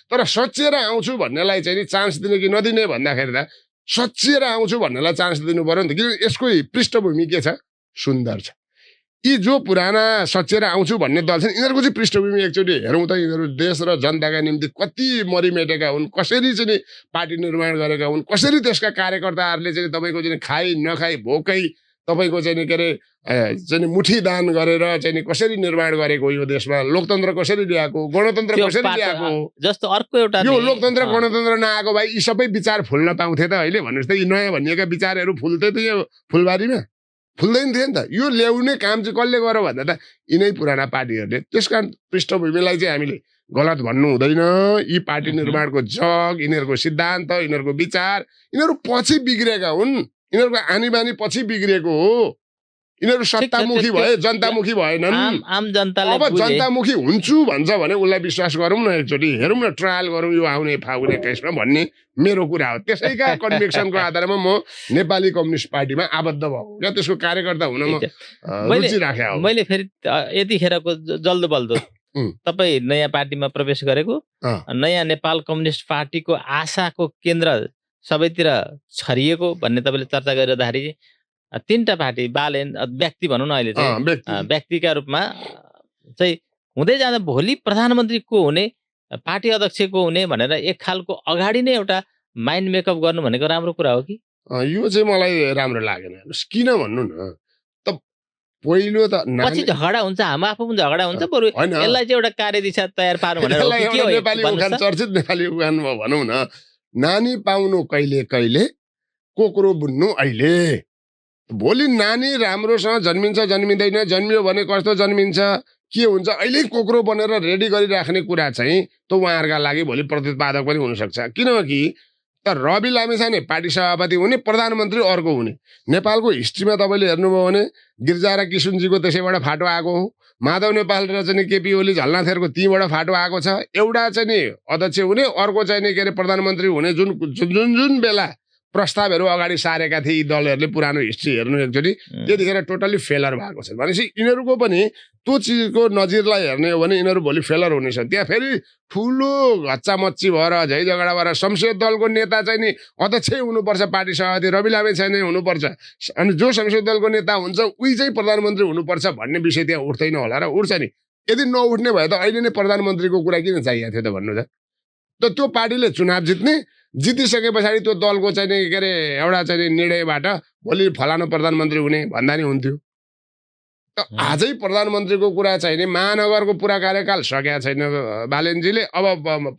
तर सचिएर आउँछु भन्नेलाई चाहिँ नि चान्स दिने कि नदिने भन्दाखेरि त सचिएर आउँछु भन्नेलाई चान्स दिनु पर्यो नि त किनभने यसको पृष्ठभूमि के छ सुन्दर छ यी जो पुराना सचिएर आउँछु भन्ने दल छन् यिनीहरूको चाहिँ पृष्ठभूमि एकचोटि हेरौँ त यिनीहरू देश र जनताका निम्ति कति मरिमेटेका हुन् कसरी चाहिँ नि पार्टी निर्माण गरेका हुन् कसरी त्यसका कार्यकर्ताहरूले चाहिँ तपाईँको चाहिँ खाइ नखाइ भोकै तपाईँको चाहिँ के अरे चाहिँ मुठी दान गरेर चाहिँ कसरी निर्माण गरेको यो देशमा लोकतन्त्र कसरी ल्याएको गणतन्त्र कसरी ल्याएको जस्तो अर्को एउटा यो लोकतन्त्र गणतन्त्र नआएको भए यी सबै विचार फुल्न पाउँथे त अहिले भन्नुहोस् त यी नयाँ भनिएका विचारहरू फुल्थे त यो फुलबारीमा फुल्दैन थियो नि त यो ल्याउने काम चाहिँ कसले गर्यो भन्दा त यिनै पुराना पार्टीहरूले त्यस कारण पृष्ठभूमिलाई चाहिँ हामीले गलत भन्नु हुँदैन यी पार्टी निर्माणको जग यिनीहरूको सिद्धान्त यिनीहरूको विचार यिनीहरू पछि बिग्रेका हुन् यिनीहरूको आनी बानी पछि बिग्रिएको हो यिनीहरू सत्तामुखी भए जनतामुखी भएनन् आम जनताले अब जनतामुखी हुन्छु भन्छ भने उसलाई विश्वास गरौँ न एकचोटि हेरौँ न ट्रायल गरौँ यो आउने फाउने केसमा भन्ने मेरो कुरा हो त्यसैका कन्भिक्सनको आधारमा म नेपाली कम्युनिस्ट पार्टीमा आबद्ध भएको क्या त्यसको कार्यकर्ता हुन म रुचि राखेँ हो मैले फेरि यतिखेरको जल्दो बल्दो तपाईँ नयाँ पार्टीमा प्रवेश गरेको नयाँ नेपाल कम्युनिस्ट पार्टीको आशाको केन्द्र सबैतिर छरिएको भन्ने तपाईँले चर्चा गरिरहँदाखेरि तीनटा पार्टी बालेन व्यक्ति भनौँ न अहिले चाहिँ व्यक्तिका रूपमा चाहिँ हुँदै जाँदा भोलि प्रधानमन्त्री को हुने पार्टी अध्यक्ष को हुने भनेर एक खालको अगाडि नै एउटा माइन्ड मेकअप गर्नु भनेको राम्रो कुरा हो कि यो चाहिँ मलाई राम्रो लागेन किन भन्नु न त पहिलो त पछि झगडा हुन्छ हाम्रो आफू पनि झगडा हुन्छ बरु यसलाई चाहिँ एउटा कार्यदिशा तयार पार्नु भनेर नेपाली उखान चर्चित नेपाली उखान भनौँ न नानी पाउनु कहिले कहिले कोक्रो बुन्नु अहिले भोलि नानी राम्रोसँग जन्मिन्छ जन्मिँदैन जन्मियो भने कस्तो जन्मिन्छ के हुन्छ अहिले कोक्रो बनेर रेडी गरिराख्ने कुरा चाहिँ त उहाँहरूका लागि भोलि प्रतिपादक पनि हुनसक्छ किनकि त रवि लामिछाने पार्टी सभापति हुने प्रधानमन्त्री अर्को हुने नेपालको हिस्ट्रीमा तपाईँले हेर्नुभयो भने गिरिजा र किसुनजीको त्यसैबाट फाटो आएको हो माधव नेपाल र चाहिँ केपी ओली झलनाथेरको तीबाट फाटो आएको छ एउटा चाहिँ नि अध्यक्ष हुने अर्को चाहिँ नि के अरे प्रधानमन्त्री हुने जुन जुन जुन बेला प्रस्तावहरू अगाडि सारेका थिए यी दलहरूले पुरानो हिस्ट्री हेर्नु एकचोटि त्यतिखेर टोटल्ली फेलर भएको छ भनेपछि यिनीहरूको पनि त्यो चिजको नजिरलाई हेर्ने हो भने यिनीहरू भोलि फेलर हुनेछ त्यहाँ फेरि ठुलो घच्चा मच्ची भएर झै झगडा भएर संसदीय दलको नेता चाहिँ नि अध्यक्षै हुनुपर्छ पार्टी सभापति रवि लामिछाने नै हुनुपर्छ अनि जो संसदीय दलको नेता हुन्छ उही चाहिँ प्रधानमन्त्री हुनुपर्छ भन्ने विषय त्यहाँ उठ्दैन होला र उठ्छ नि यदि नउठ्ने भए त अहिले नै प्रधानमन्त्रीको कुरा किन चाहिएको थियो त भन्नु त त त्यो पार्टीले चुनाव जितिसके पछाडि त्यो दलको चाहिँ नि के अरे एउटा चाहिँ नि निर्णयबाट भोलि फलानु प्रधानमन्त्री हुने भन्दा नि हुन्थ्यो। त आजै प्रधानमन्त्रीको कुरा चाहिँ नि महानगरको पुरा कार्यकाल सकेका छैन बालेनजीले, अब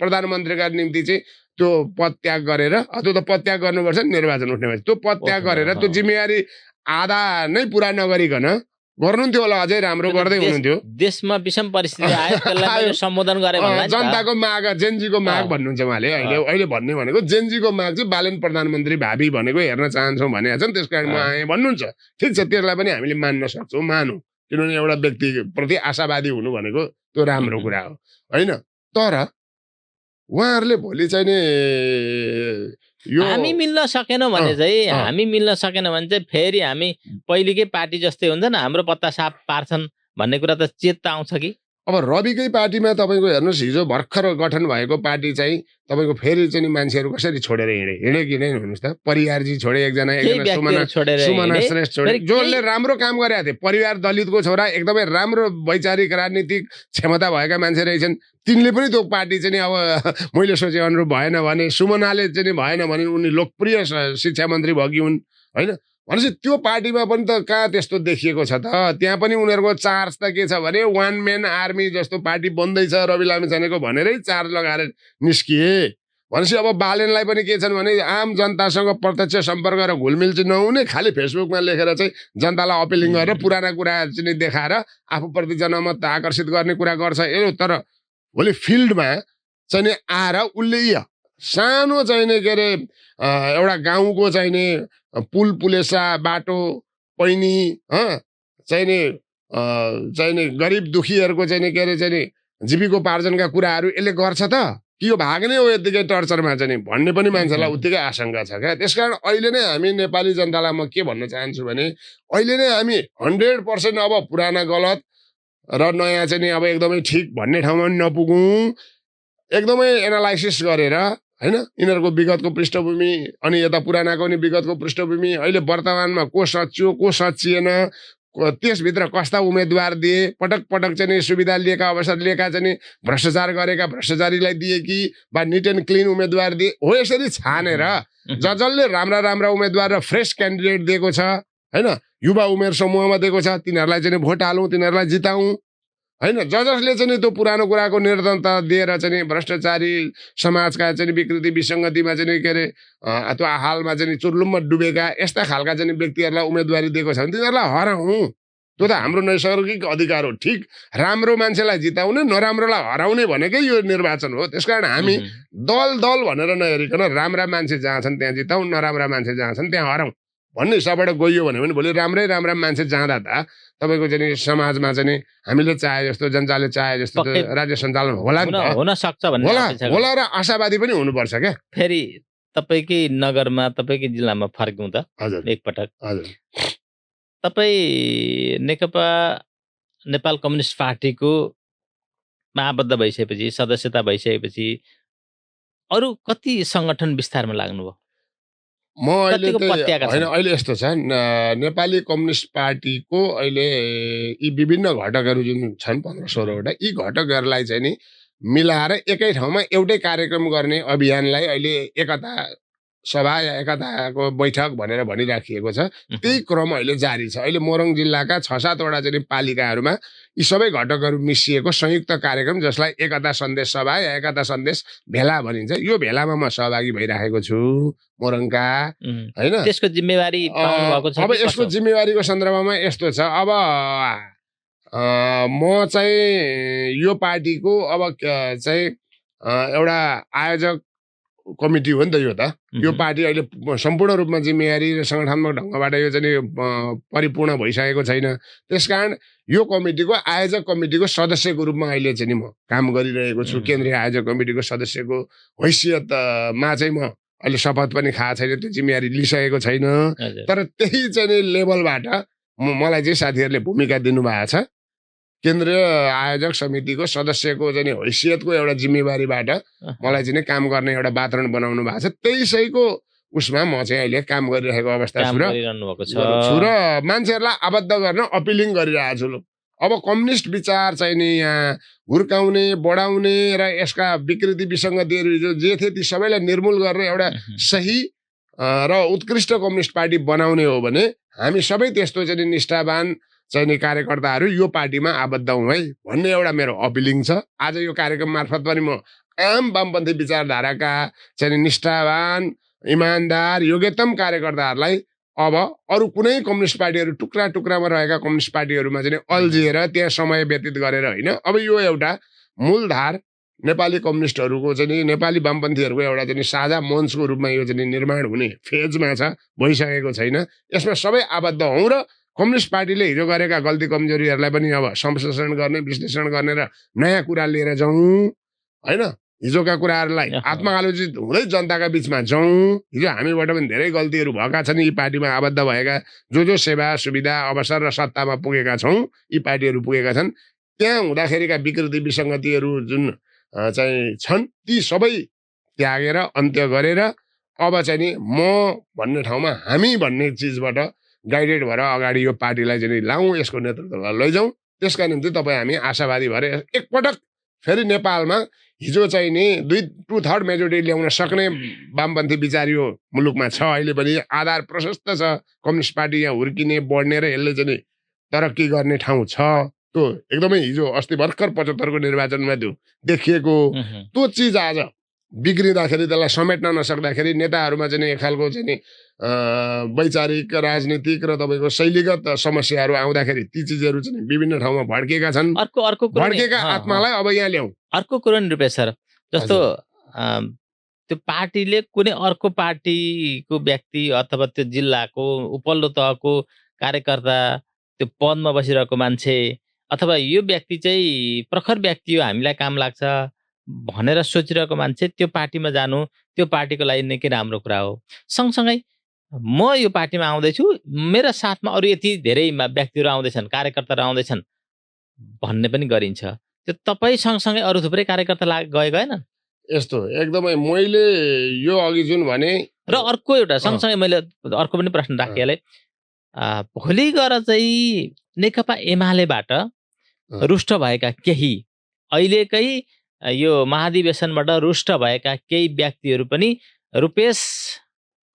प्रधानमन्त्रीका निम्ति चाहिँ त्यो पद त्याग गरेर, त्यो त पद त्याग गर्नुपर्छ निर्वाचन उठ्ने भएपछि, त्यो पद त्याग गरेर त्यो जिम्मेवारी आधा नै पुरा नगरिकन गर्नुहुन्थ्यो होला, अझै राम्रो गर्दै हुनुहुन्थ्यो। देशमा विषम परिस्थिति आयो, त्यसलाई सम्बोधन गरे भन्ला नि त। जनताको माग, जेनजीको माग भन्नुहुन्छ उहाँले। अहिले भन्ने भनेको जेनजीको माग चाहिँ बालेन प्रधानमन्त्री भावी भनेको हेर्न चाहन्छौँ भनेको छ नि, त्यस कारण म आएँ भन्नुहुन्छ। ठिक छ, त्यसलाई पनि हामीले मान्न सक्छौँ, मानौँ, किनभने एउटा व्यक्तिप्रति आशावादी हुनु भनेको त्यो राम्रो कुरा हो होइन। तर उहाँहरूले भोलि चाहिँ नि यो हामी मिल्न सकेनौँ भने चाहिँ, हामी मिल्न सकेन भने चाहिँ फेरि हामी पहिलेकै पार्टी जस्तै हुन्छ नि, हाम्रो पत्ता साफ पार्छन् भन्ने कुरा त चेत त आउँछ कि। अब रविकै पार्टीमा तपाईँको हेर्नुहोस्, हिजो भर्खर गठन भएको पार्टी चाहिँ तपाईँको फेरि चाहिँ मान्छेहरू कसरी छोडेर हिँडे कि नै हुनुहोस् त। परिवारजी छोडे, एकजना सुमना श्रेष्ठ छोडे, जसले राम्रो काम गरेका थिए। परिवार दलितको छोरा, एकदमै राम्रो वैचारिक राजनीतिक क्षमता भएका मान्छे रहेछन्, तिनले पनि त्यो पार्टी चाहिँ अब मैले सोचे अनुरूप भएन भने, सुमनाले चाहिँ भएन भने उनी लोकप्रिय शिक्षा मन्त्री भएकी हुन् होइन। भनेपछि त्यो पार्टीमा पनि त कहाँ त्यस्तो देखिएको छ त। त्यहाँ पनि उनीहरूको चार्ज त के छ भने वान म्यान आर्मी जस्तो पार्टी बन्दैछ रवि लामिछानेको भनेरै चार्ज लगाएर निस्किए। भनेपछि अब बालेनलाई पनि के छन् भने आम जनतासँग प्रत्यक्ष सम्पर्क र घुलमिल चाहिँ नहुने, खालि फेसबुकमा लेखेर चाहिँ जनतालाई अपिलिङ गरेर पुराना कुरा चाहिँ देखाएर आफूप्रति जनमत आकर्षित गर्ने कुरा गर्छ। तर भोलि फिल्डमा चाहिँ आएर उसले सानो चाहिने के अरे एउटा गाउँको चाहिने पुल पुलेसा बाटो पैनी चाहिने गरिब दुखीहरूको चाहिँ के अरे चाहिँ जीविकोपार्जनका कुराहरू यसले गर्छ त कि यो भाग्ने हो यतिकै टर्चरमा चाहिँ भन्ने पनि मान्छेलाई उत्तिकै आशंका छ क्या। त्यसकारण अहिले नै हामी नेपाली जनतालाई म के भन्न चाहन्छु भने अहिले नै हामी 100% अब पुराना गलत र नयाँ चाहिँ अब एकदमै ठिक भन्ने ठाउँमा पनि नपुगौँ, एकदमै एनालाइसिस गरेर होइन यिनीहरूको विगतको पृष्ठभूमि अनि यता पुरानाको पनि विगतको पृष्ठभूमि, अहिले वर्तमानमा को सच्चियो को सच्चिएन, त्यसभित्र कस्ता उम्मेदवार दिए, पटक पटक चाहिँ सुविधा लिएका अवसर लिएका चाहिँ भ्रष्टाचार गरेका भ्रष्टाचारीलाई दिए कि बा निट एन्ड क्लिन उम्मेदवार दिए हो, यसरी छानेर जसले राम्रा राम्रा उम्मेदवार र फ्रेस क्यान्डिडेट दिएको छ होइन, युवा उमेर समूहमा दिएको छ, तिनीहरूलाई चाहिँ भोट हालौँ, तिनीहरूलाई जिताउँ होइन। जसले चाहिँ त्यो पुरानो कुराको निर्धनता दिएर चाहिँ भ्रष्टाचारी समाजका चाहिँ विकृति विसङ्गतिमा चाहिँ के अरे त्यो हालमा चाहिँ चुर्लुममा डुबेका यस्ता खालका चाहिँ व्यक्तिहरूलाई उम्मेदवारी दिएको छ भने तिनीहरूलाई हराउँ। त्यो त हाम्रो नैसर्गिक अधिकार हो। ठिक राम्रो मान्छेलाई जिताउने, नराम्रोलाई हराउने भनेकै यो निर्वाचन हो। त्यसकारण हामी दल भनेर नहेरिकन राम्रा मान्छे जहाँ छन् त्यहाँ जिताउँ, नराम्रा मान्छे जहाँ छन् त्यहाँ हराउँ भन्ने हिसाबबाट गइयो भने पनि भोलि राम्रा मान्छे जाँदा त तपाईँको चाहिँ समाजमा चाहिँ हामीले चाहे जस्तो, जनताले चाहे जस्तो राज्य सञ्चालन होला नि त, हुन सक्छ भन्ने होला र आशावादी पनि हुनुपर्छ क्या। फेरि तपाईँकै नगरमा तपाईँकै जिल्लामा फर्क्यौँ त एकपटक। तपाईँ नेकपा नेपाल कम्युनिस्ट पार्टीको महाबद्ध भइसकेपछि, सदस्यता भइसकेपछि अरू कति सङ्गठन विस्तारमा लाग्नुभयो? म अहिले होइन, अहिले यस्तो छ नेपाली कम्युनिस्ट पार्टीको अहिले यी विभिन्न घटकहरू जुन छन् 15-16वटा, यी घटकहरूलाई चाहिँ नि मिलाएर एकै ठाउँमा एउटै कार्यक्रम गर्ने अभियानलाई अहिले एकता सभा या एकताको बैठक भनेर भनिराखिएको छ। त्यही क्रम अहिले जारी छ। अहिले मोरङ जिल्लाका 6-7वटा चाहिँ पालिकाहरूमा यी सबै घटकहरू मिसिएको संयुक्त कार्यक्रम जसलाई एकता सन्देश सभा या एकता सन्देश भेला भनिन्छ, यो भेलामा म सहभागी भइराखेको छु मोरङका होइन। त्यसको जिम्मेवारी पाउनुभएको छ? अब यसको जिम्मेवारीको सन्दर्भमा यस्तो छ, अब म चाहिँ यो पार्टीको अब चाहिँ एउटा आयोजक कमिटी हो नि त यो त। यो पार्टी अहिले सम्पूर्ण रूपमा जिम्मेवारी र सङ्गठनात्मक ढङ्गबाट यो चाहिँ परिपूर्ण भइसकेको छैन। त्यसकारण यो कमिटीको आयोजक कमिटीको सदस्यको रूपमा अहिले चाहिँ म काम गरिरहेको छु। केन्द्रीय आयोजक कमिटीको सदस्यको हैसियतमा चाहिँ म अहिले शपथ पनि खाएको छैन, त्यो जिम्मेवारी लिइसकेको छैन। तर त्यही चाहिँ लेभलबाट मलाई चाहिँ साथीहरूले भूमिका दिनुभएको छ। केन्द्रीय आयोजक समितिको सदस्यको चाहिँ हैसियतको एउटा जिम्मेवारीबाट मलाई चाहिँ काम गर्ने एउटा वातावरण बनाउनु भएको छ। त्यसैको उसमा म चाहिँ अहिले काम गरिरहेको अवस्था छु र मान्छेहरूलाई आबद्ध गर्न अपिलिङ गरिरहेको छु। अब कम्युनिस्ट विचार चाहिँ नि यहाँ हुर्काउने बढाउने र यसका विकृति विसङ्गतिहरू जे थिए ती सबैलाई निर्मूल गरेर एउटा सही र उत्कृष्ट कम्युनिस्ट पार्टी बनाउने हो भने हामी सबै त्यस्तो चाहिँ नि निष्ठावान चाहिँ नि कार्यकर्ताहरू यो पार्टीमा आबद्ध हौँ है भन्ने एउटा मेरो अपिलिङ छ। आज यो कार्यक्रम मार्फत पनि म आम वामपन्थी विचारधाराका चाहिँ नि निष्ठावान इमान्दार योग्यतम कार्यकर्ताहरूलाई अब अरू कुनै कम्युनिस्ट पार्टीहरू टुक्रा टुक्रामा रहेका कम्युनिस्ट पार्टीहरूमा चाहिँ अल्झिएर त्यहाँ समय व्यतीत गरेर होइन, अब यो एउटा मूलधार नेपाली कम्युनिस्टहरूको चाहिँ नि नेपाली वामपन्थीहरूको एउटा चाहिँ साझा मञ्चको रूपमा यो चाहिँ निर्माण हुने फेजमा छ, भइसकेको छैन। यसमा सबै आबद्ध हौँ र कम्युनिस्ट पार्टीले हिजो गरेका गल्ती कमजोरीहरूलाई पनि अब संश्लेषण गर्ने विश्लेषण गर्ने र नयाँ कुरा लिएर जाउँ होइन। हिजोका कुराहरूलाई आत्मआलोचित हुँदै जनताका बिचमा जाउँ। हिजो हामीबाट पनि धेरै गल्तीहरू भएका छन्। यी पार्टीमा आबद्ध भएका जो सेवा सुविधा अवसर र सत्तामा पुगेका छौँ, यी पार्टीहरू पुगेका छन्। त्यहाँ हुँदाखेरिका विकृति विसङ्गतिहरू जुन चाहिँ छन् ती सबै त्यागेर अन्त्य गरेर अब चाहिँ नि म भन्ने ठाउँमा हामी भन्ने चिजबाट गाइडेड भएर अगाडि यो पार्टीलाई चाहिँ लाउँ, यसको नेतृत्वलाई लैजाउँ। त्यसका निम्ति तपाईँ हामी आशावादी भएर एकपटक फेरि नेपालमा हिजो चाहिँ नि 2/3 मेजोरिटी ल्याउन सक्ने वामपन्थी विचार यो मुलुकमा छ। अहिले पनि आधार प्रशस्त छ। कम्युनिस्ट पार्टी यहाँ हुर्किने बढ्ने र यसले चाहिँ नि तरक्की गर्ने ठाउँ छ। त्यो एकदमै हिजो अस्ति भर्खर 75 को निर्वाचनमा त्यो देखिएको त्यो चिज आज बिग्रिँदाखेरि त्यसलाई समेट्न नसक्दाखेरि नेताहरूमा चाहिँ एक खालको चाहिँ नि वैचारिक राजनीतिक र तपाईँको शैलीगत समस्याहरू आउँदाखेरि ती चिजहरू चाहिँ विभिन्न ठाउँमा भड्केका छन्। अर्को भड्केका आत्मालाई अब यहाँ ल्याउँ। अर्को कुरो नि रुपेश सर, जस्तो त्यो पार्टीले कुनै अर्को पार्टीको व्यक्ति अथवा त्यो जिल्लाको उपल्लो तहको कार्यकर्ता त्यो पदमा बसिरहेको मान्छे अथवा यो व्यक्ति चाहिँ प्रखर व्यक्ति हो हामीलाई काम लाग्छ भनेर सोचिरहेको मान्छे त्यो पार्टीमा जानु त्यो पार्टीको लागि निकै राम्रो कुरा हो। सँगसँगै म यो पार्टीमा आउँदैछु, मेरो साथमा अरू यति धेरै व्यक्तिहरू आउँदैछन्, कार्यकर्ताहरू आउँदैछन् भन्ने पनि गरिन्छ। त्यो तपाईँ सँगसँगै अरू थुप्रै कार्यकर्ता गएन यस्तो एकदमै मैले यो अघि जुन भने र अर्को एउटा सँगसँगै मैले अर्को पनि प्रश्न राखेँ। भोलि गएर चाहिँ नेकपा एमालेबाट रुष्ट भएका केही अहिलेकै यो महाधिवेशनबाट रुष्ट भएका केही व्यक्तिहरू पनि रुपेश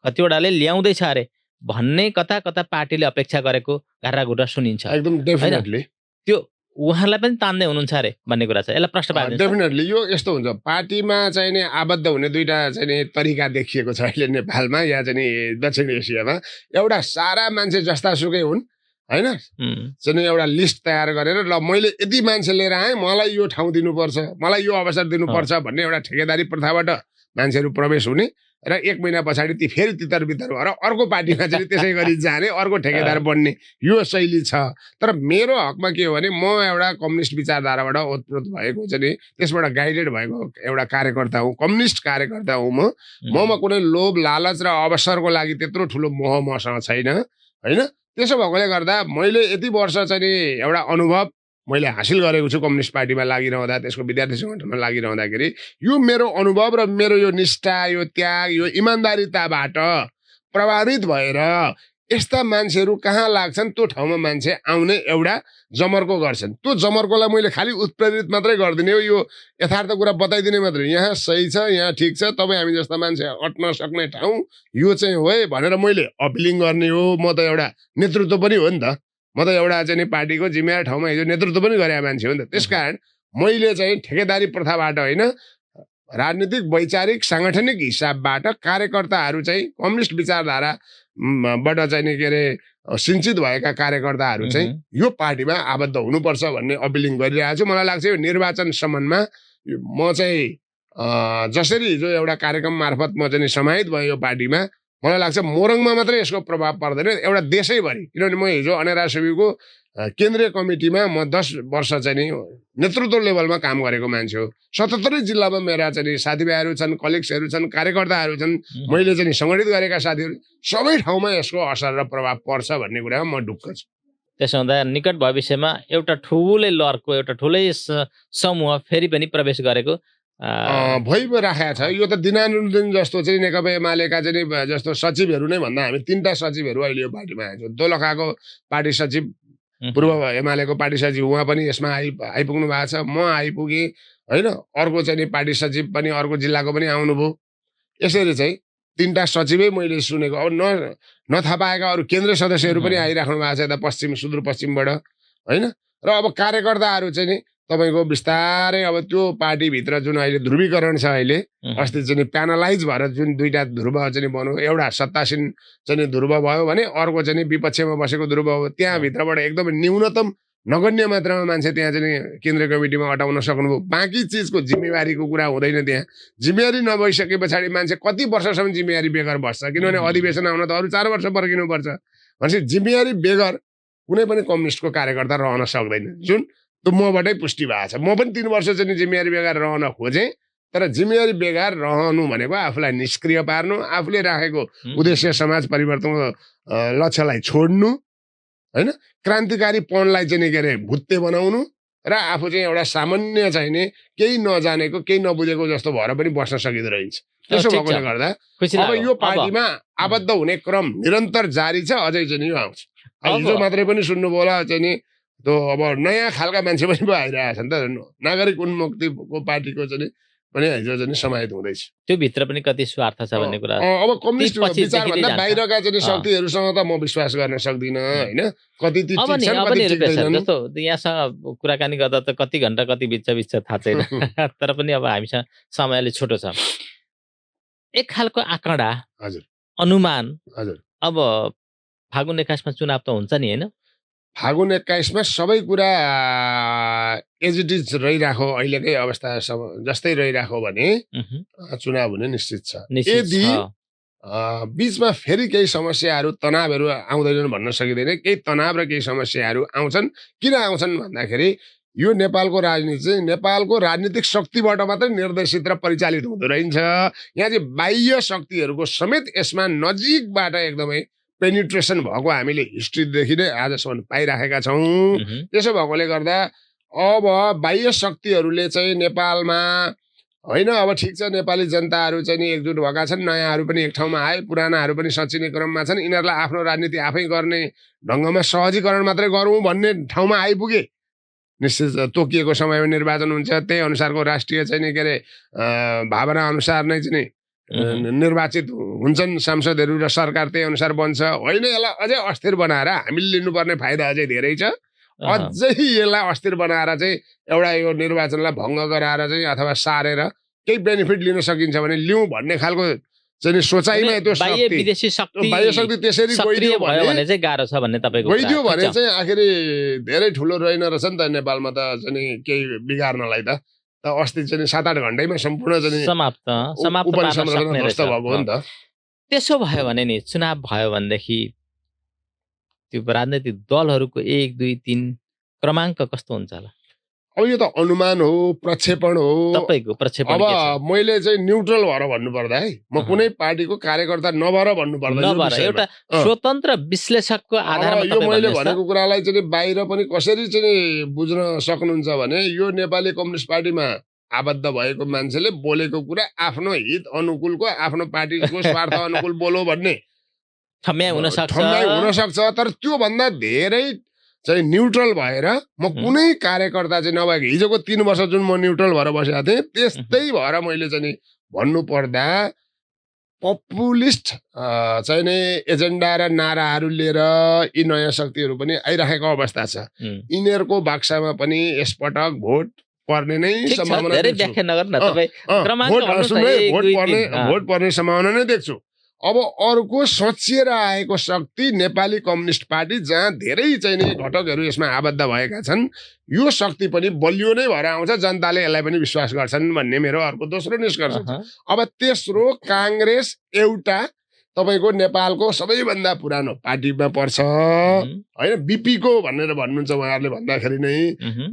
कतिवटाले ल्याउँदैछ अरे भन्ने कता कता पार्टीले अपेक्षा गरेको घाराघुरा सुनिन्छ। एकदम डेफिनेटली त्यो उहाँलाई पनि तान्दै हुनुहुन्छ अरे भन्ने कुरा छ। यसलाई प्रश्न पार्नु डेफिनेटली यो यस्तो हुन्छ। पार्टीमा चाहिँ नि आबद्ध हुने दुईटा चाहिँ नि तरिका देखिएको छ अहिले नेपालमा या चाहिँ नि दक्षिण एसियामा। एउटा सारा मान्छे जस्तासुकै हुन् होइन, चाहिँ एउटा लिस्ट तयार गरेर ल मैले यति मान्छे लिएर आएँ, मलाई यो ठाउँ दिनुपर्छ, मलाई यो अवसर दिनुपर्छ भन्ने एउटा ठेकेदारी प्रथाबाट मान्छेहरू प्रवेश हुने र 1 महिना पछाडि ती फेरि तितर बितर भएर अर्को पार्टीमा चाहिँ त्यसै गरी जाने, अर्को ठेकेदार बन्ने यो शैली छ। तर मेरो हकमा के हो भने म एउटा कम्युनिस्ट विचारधाराबाट ओतप्रोत भएको चाहिँ त्यसबाट गाइडेड भएको एउटा कार्यकर्ता हुँ, कम्युनिस्ट कार्यकर्ता हुँ। ममा कुनै लोभ लालच र अवसरको लागि त्यत्रो ठुलो मोह मसँग छैन होइन। त्यसो भएकोले गर्दा मैले यति वर्ष चाहिँ नि एउटा अनुभव मैले हासिल गरेको छु कम्युनिस्ट पार्टीमा लागिरहँदा, त्यसको विद्यार्थी सङ्गठनमा लागिरहँदाखेरि। यो मेरो अनुभव र मेरो यो निष्ठा, यो त्याग, यो इमान्दारिताबाट प्रभावित भएर यस्ता मान्छेहरू कहाँ लाग्छन् त्यो ठाउँमा मान्छे आउने एउटा जमर्को गर्छन्। त्यो जमर्कोलाई मैले खालि उत्प्रेरित मात्रै गरिदिने हो, यो यथार्थ कुरा बताइदिने मात्रै। यहाँ सही छ, यहाँ ठिक छ, तपाईँ हामी जस्ता मान्छे अट्न सक्ने ठाउँ यो चाहिँ हो है भनेर मैले अपिलिङ गर्ने हो। म त एउटा नेतृत्व पनि हो नि त, म त एउटा चाहिँ पार्टीको जिम्मेवार ठाउँमा हिजो नेतृत्व पनि गरेका मान्छे हो नि त। त्यसकारण मैले चाहिँ ठेकेदारी प्रथाबाट होइन, राजनीतिक वैचारिक साङ्गठनिक हिसाबबाट कार्यकर्ताहरू चाहिँ कम्युनिस्ट विचारधाराबाट चाहिँ नि के अरे सिन्चित भएका कार्यकर्ताहरू चाहिँ यो पार्टीमा आबद्ध हुनुपर्छ भन्ने अपिलिङ गरिरहेको छु। मलाई लाग्छ यो निर्वाचनसम्ममा म चाहिँ जसरी हिजो एउटा कार्यक्रम मार्फत म चाहिँ समाहित भएँ यो पार्टीमा, मलाई लाग्छ मोरङमा मात्रै यसको प्रभाव पर्दैन, एउटा देशैभरि। किनभने म हिजो अनेरा सेवीको केन्द्रीय कमिटीमा म 10 वर्ष चाहिँ नि नेतृत्व लेभलमा काम गरेको मान्छे हो। 77 जिल्लामा मेरा चाहिँ साथीभाइहरू छन्, कलिग्सहरू छन्, कार्यकर्ताहरू छन्, मैले चाहिँ सङ्गठित गरेका साथीहरू, सबै ठाउँमा यसको असर र प्रभाव पर्छ भन्ने कुरामा म ढुक्क छु। त्यसो हुँदा निकट भविष्यमा एउटा ठुलै लहरको एउटा ठुलै समूह फेरि पनि प्रवेश गरेको भइ पो राखेको छ। यो त दिनानुदिन जस्तो चाहिँ नेकपा एमालेका चाहिँ जस्तो सचिवहरू नै भन्दा हामी 3टा सचिवहरू अहिले यो पार्टीमा आएको छौँ। दोलखाको पार्टी सचिव पूर्व एमालेको पार्टी सचिव उहाँ पनि यसमा आइपुग्नु भएको छ, म आइपुगेँ होइन, अर्को चाहिँ नि पार्टी सचिव पनि अर्को जिल्लाको पनि आउनुभयो। यसरी चाहिँ 3टा सचिवै मैले सुनेको। अब नथाहा पाएका अरू केन्द्रीय सदस्यहरू पनि आइराख्नु भएको छ यता पश्चिम सुदूरपश्चिमबाट होइन। र अब कार्यकर्ताहरू चाहिँ नि तपाईँको बिस्तारै अब त्यो पार्टीभित्र जुन अहिले ध्रुवीकरण छ, अहिले अस्ति चाहिँ प्यानलाइज भएर जुन 2टा ध्रुव चाहिँ बन्यो, एउटा सत्तासीन चाहिँ ध्रुव भयो भने अर्को चाहिँ विपक्षमा बसेको ध्रुव हो। त्यहाँभित्रबाट एकदमै न्यूनतम नगण्य मात्रामा मान्छे त्यहाँ चाहिँ केन्द्रीय कमिटीमा अटाउन सक्नुभयो। बाँकी चिजको जिम्मेवारीको कुरा हुँदैन। त्यहाँ जिम्मेवारी नभइसके पछाडि मान्छे कति वर्षसम्म जिम्मेवारी बेगर बस्छ, किनभने अधिवेशन आउन त अरू 4 वर्ष पर्खिनुपर्छ। भनेपछि जिम्मेवारी बेगर कुनै पनि कम्युनिस्टको कार्यकर्ता रहन सक्दैन, जुन त्यो मबाटै पुष्टि भएको छ। म पनि 3 वर्ष चाहिँ जिम्मेवारी बेगर रहन खोजेँ, तर जिम्मेवारी बेगर रहनु भनेको आफूलाई निष्क्रिय पार्नु, आफूले राखेको उद्देश्य समाज परिवर्तनको लक्ष्यलाई छोड्नु होइन, क्रान्तिकारीपनलाई चाहिँ के अरे भुत्ते बनाउनु र आफू चाहिँ एउटा सामान्य चाहिँ नि केही नजानेको केही नबुझेको जस्तो भएर पनि बस्न सकिँदो रहेछ। त्यसो भएकोले गर्दा अब यो पार्टीमा आबद्ध हुने क्रम निरन्तर जारी छ, अझै चाहिँ यो आउँछ। हिजो मात्रै पनि सुन्नुभयो होला चाहिँ नि त्यो अब नयाँ खालका मान्छे पनि आइरहेको छ नि त, नागरिक उन्मुक्तिको पार्टीको चाहिँ पनि हिजो चाहिँ समाहित हुँदैछ। त्यो भित्र पनि कति स्वार्थ छ भन्ने कुरा। अब कम्युनिस्ट विचारभन्दा बाहिरका चाहिँ शक्तिहरूसँग त म विश्वास गर्न सक्दिनँ होइन। कति ती ठिक छन् कति ठिक छैनन्। जस्तो यहाँसँग कुराकानी गर्दा त कति घण्टा कति बित्छ थाहा छैन, तर पनि अब हामीसँग समयले छोटो छ। एक खालको आँकडा हजुर अनुमान हजुर अब फागुन 21 मा चुनाव त हुन्छ नि होइन। फागुन 21 मा सबै कुरा एज इट इज रहिराखो, अहिलेकै अवस्था जस्तै रहिराखो भने चुनाव हुने निश्चित छ। यदि बीचमा फेरि केही समस्याहरू तनावहरू आउँदैनन् भन्न सकिँदैन। केही तनाव र केही समस्याहरू आउँछन्। किन आउँछन् भन्दाखेरि यो नेपालको राजनीति चाहिँ नेपालको राजनीतिक शक्तिबाट मात्रै निर्देशित र परिचालित हुँदो रहेछ। यहाँ चाहिँ बाह्य शक्तिहरूको समेत यसमा नजिकबाट एकदमै पेनिट्रेसन भएको हामीले हिस्ट्रीदेखि नै आजसम्म पाइराखेका छौँ। त्यसो भएकोले गर्दा अब बाह्य शक्तिहरूले चाहिँ नेपालमा होइन, अब ठिक छ नेपाली जनताहरू चाहिँ नि एकजुट भएका छन्, नयाँहरू पनि एक ठाउँमा आए, पुरानाहरू पनि सचिने क्रममा छन्। यिनीहरूलाई आफ्नो राजनीति आफै गर्ने ढङ्गमा सहजीकरण मात्रै गरौँ भन्ने ठाउँमा आइपुगे। निश्चित तोकिएको समयमा निर्वाचन हुन्छ, त्यही अनुसारको राष्ट्रिय चाहिँ नि के अरे भावना अनुसार नै चाहिँ निर्वाचित हुन्छन् सांसदहरू र सरकार त्यही अनुसार बन्छ होइन। यसलाई अझै अस्थिर बनाएर हामीले लिनुपर्ने फाइदा अझै धेरै छ। अझै यसलाई अस्थिर बनाएर चाहिँ एउटा यो निर्वाचनलाई भङ्ग गराएर चाहिँ अथवा सारेर केही बेनिफिट लिन सकिन्छ भने लिउँ भन्ने खालको चाहिँ सोचाइमा त्यो बाह्य शक्ति त्यसरी गइदियो भने चाहिँ गाह्रो छ भन्ने तपाईको गइदियो भने चाहिँ आखिरी धेरै ठुलो रहेन रहेछ नि त नेपालमा त चाहिँ केही बिगार्नलाई त अस्ति चाहिँ 7-8 घण्टैमा सम्पूर्ण चाहिँ समाप्त भएको हो नि त। त्यसो भयो भने नि चुनाव भयो भनेदेखि त्यो राजनैतिक दलहरूको 1, 2, 3 क्रमाङ्क कस्तो हुन्छ होला? अब यो त अनुमान हो, प्रक्षेपण हो। तपाईको प्रक्षेपण अब मैले चाहिँ न्युट्रल भएर भन्नुपर्दा है, म कुनै पार्टीको कार्यकर्ता नभएर भन्नुपर्दा एउटा स्वतन्त्र विश्लेषकको आधारमा यो मैले भनेको कुरालाई चाहिँ बाहिर पनि कसरी चाहिँ बुझ्न सक्नुहुन्छ भने यो नेपाली कम्युनिस्ट पार्टीमा आबद्ध भएको मान्छेले बोलेको कुरा आफ्नो हित अनुकूलको, आफ्नो पार्टीको स्वार्थ अनुकूल बोलो भन्ने ठम्याइ हुन सक्छ। तर त्यो भन्दा धेरै चाहिँ न्युट्रल भएर म कुनै कार्यकर्ता चाहिँ नभएको हिजोको 3 वर्ष जुन म न्युट्रल भएर बसेको थिएँ त्यस्तै भएर मैले चाहिँ भन्नुपर्दा पपुलिस्ट चाहिँ नि एजेन्डा र नाराहरू लिएर यी नयाँ शक्तिहरू पनि आइराखेको अवस्था छ। यिनीहरूको बाक्सामा पनि यसपटक भोट पर्ने नै सम्भावना भोट पर्ने सम्भावना नै देख्छु। अब अर्को सचिएर आएको शक्ति नेपाली कम्युनिस्ट पार्टी, जहाँ धेरै चाहिँ नि घटकहरू यसमा आबद्ध भएका छन्, यो शक्ति पनि बलियो नै भएर आउँछ। जनताले यसलाई पनि विश्वास गर्छन् भन्ने मेरो अर्को दोस्रो निष्कर्ष छ। अब तेस्रो काङ्ग्रेस एउटा तपाईँको नेपालको सबैभन्दा पुरानो पार्टीमा पर्छ होइन। बिपीको भनेर भन्नुहुन्छ उहाँहरूले भन्दाखेरि नै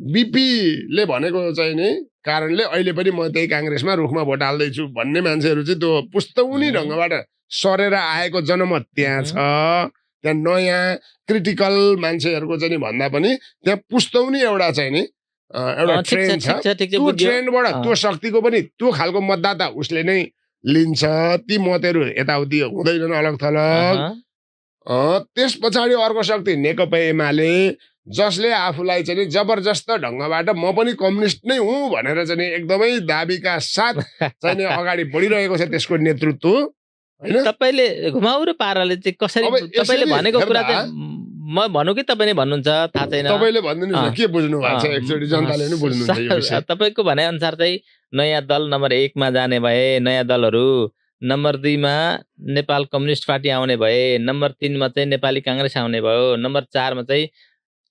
बिपीले भनेको चाहिँ नि कारणले अहिले पनि म त्यही काङ्ग्रेसमा रुखमा भोट हाल्दैछु भन्ने मान्छेहरू चाहिँ त्यो पुस्तौनी ढङ्गबाट सरेर आएको जनमत त्यहाँ छ। त्यहाँ नयाँ क्रिटिकल मान्छेहरूको चाहिँ नि भन्दा पनि त्यहाँ पुस्तौनी एउटा चाहिँ नि एउटा ट्रेन्ड छ। त्यो ट्रेन्डबाट त्यो शक्तिको पनि त्यो खालको मतदाता उसले नै लिन्छ। ती मतहरू यताउति हुँदैनन् अलग थलग। त्यस पछाडि अर्को शक्ति नेकपा एमाले, जसले आफूलाई चाहिँ नि जबरजस्त ढङ्गबाट म पनि कम्युनिस्ट नै हुँ भनेर चाहिँ नि एकदमै दाबीका साथ चाहिँ नि अगाडि बढिरहेको छ त्यसको नेतृत्व हैन। तपाईले घुमाउरो पाराले चाहिँ कसरी अब यसरी तपाईले भनेको कुरा हेर्दा- चाहिँ म भन्नु कि तपाईले भन्नुहुन्छ थाहा छैन। तपाईँले भनिदिनुहोस् न के बुझ्नु भएको छ एकचोटि जनताले पनि बुझ्नुहुन्छ यो विषय। तपाईको भनाइ अनुसार चाहिँ नयाँ दल नम्बर 1 मा जाने भए नयाँ दलहरू, नम्बर 2 मा नेपाल कम्युनिस्ट पार्टी आउने भए, नम्बर 3 मा चाहिँ नेपाली कांग्रेस आउने भयो, नम्बर 4 मा चाहिँ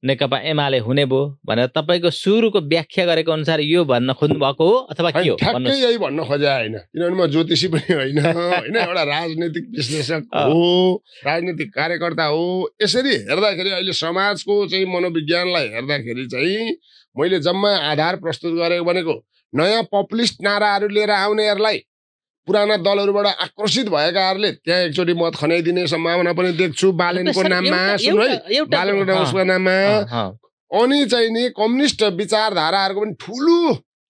नेकपा एमाले हुने भयो भनेर तपाईको सुरुको व्याख्या गरेको अनुसार यो भन्न खोज्नु भएको हो अथवा के हो ठ्याक्कै भन्नुहोस्। यही भन्न खोजे होइन, किनभने म ज्योतिषी पनि होइन होइन एउटा राजनीतिक विश्लेषक हो, राजनीतिक कार्यकर्ता हो। यसरी हेर्दाखेरि अहिले समाजको चाहिँ मनोविज्ञानलाई हेर्दाखेरि चाहिँ मैले जम्मा आधार प्रस्तुत गरेको भनेको नयाँ पपुलिस्ट नाराहरू लिएर आउनेहरूलाई, पुराना दलहरूबाट आक्रोशित भएकाहरूले त्यहाँ एकचोटि मत खनाइदिने सम्भावना पनि देख्छु बालेनको नाममा। सुन्नु है, बालेनको नामको नाममा अनि चाहिँ नि कम्युनिस्ट विचारधाराहरूको पनि ठुलो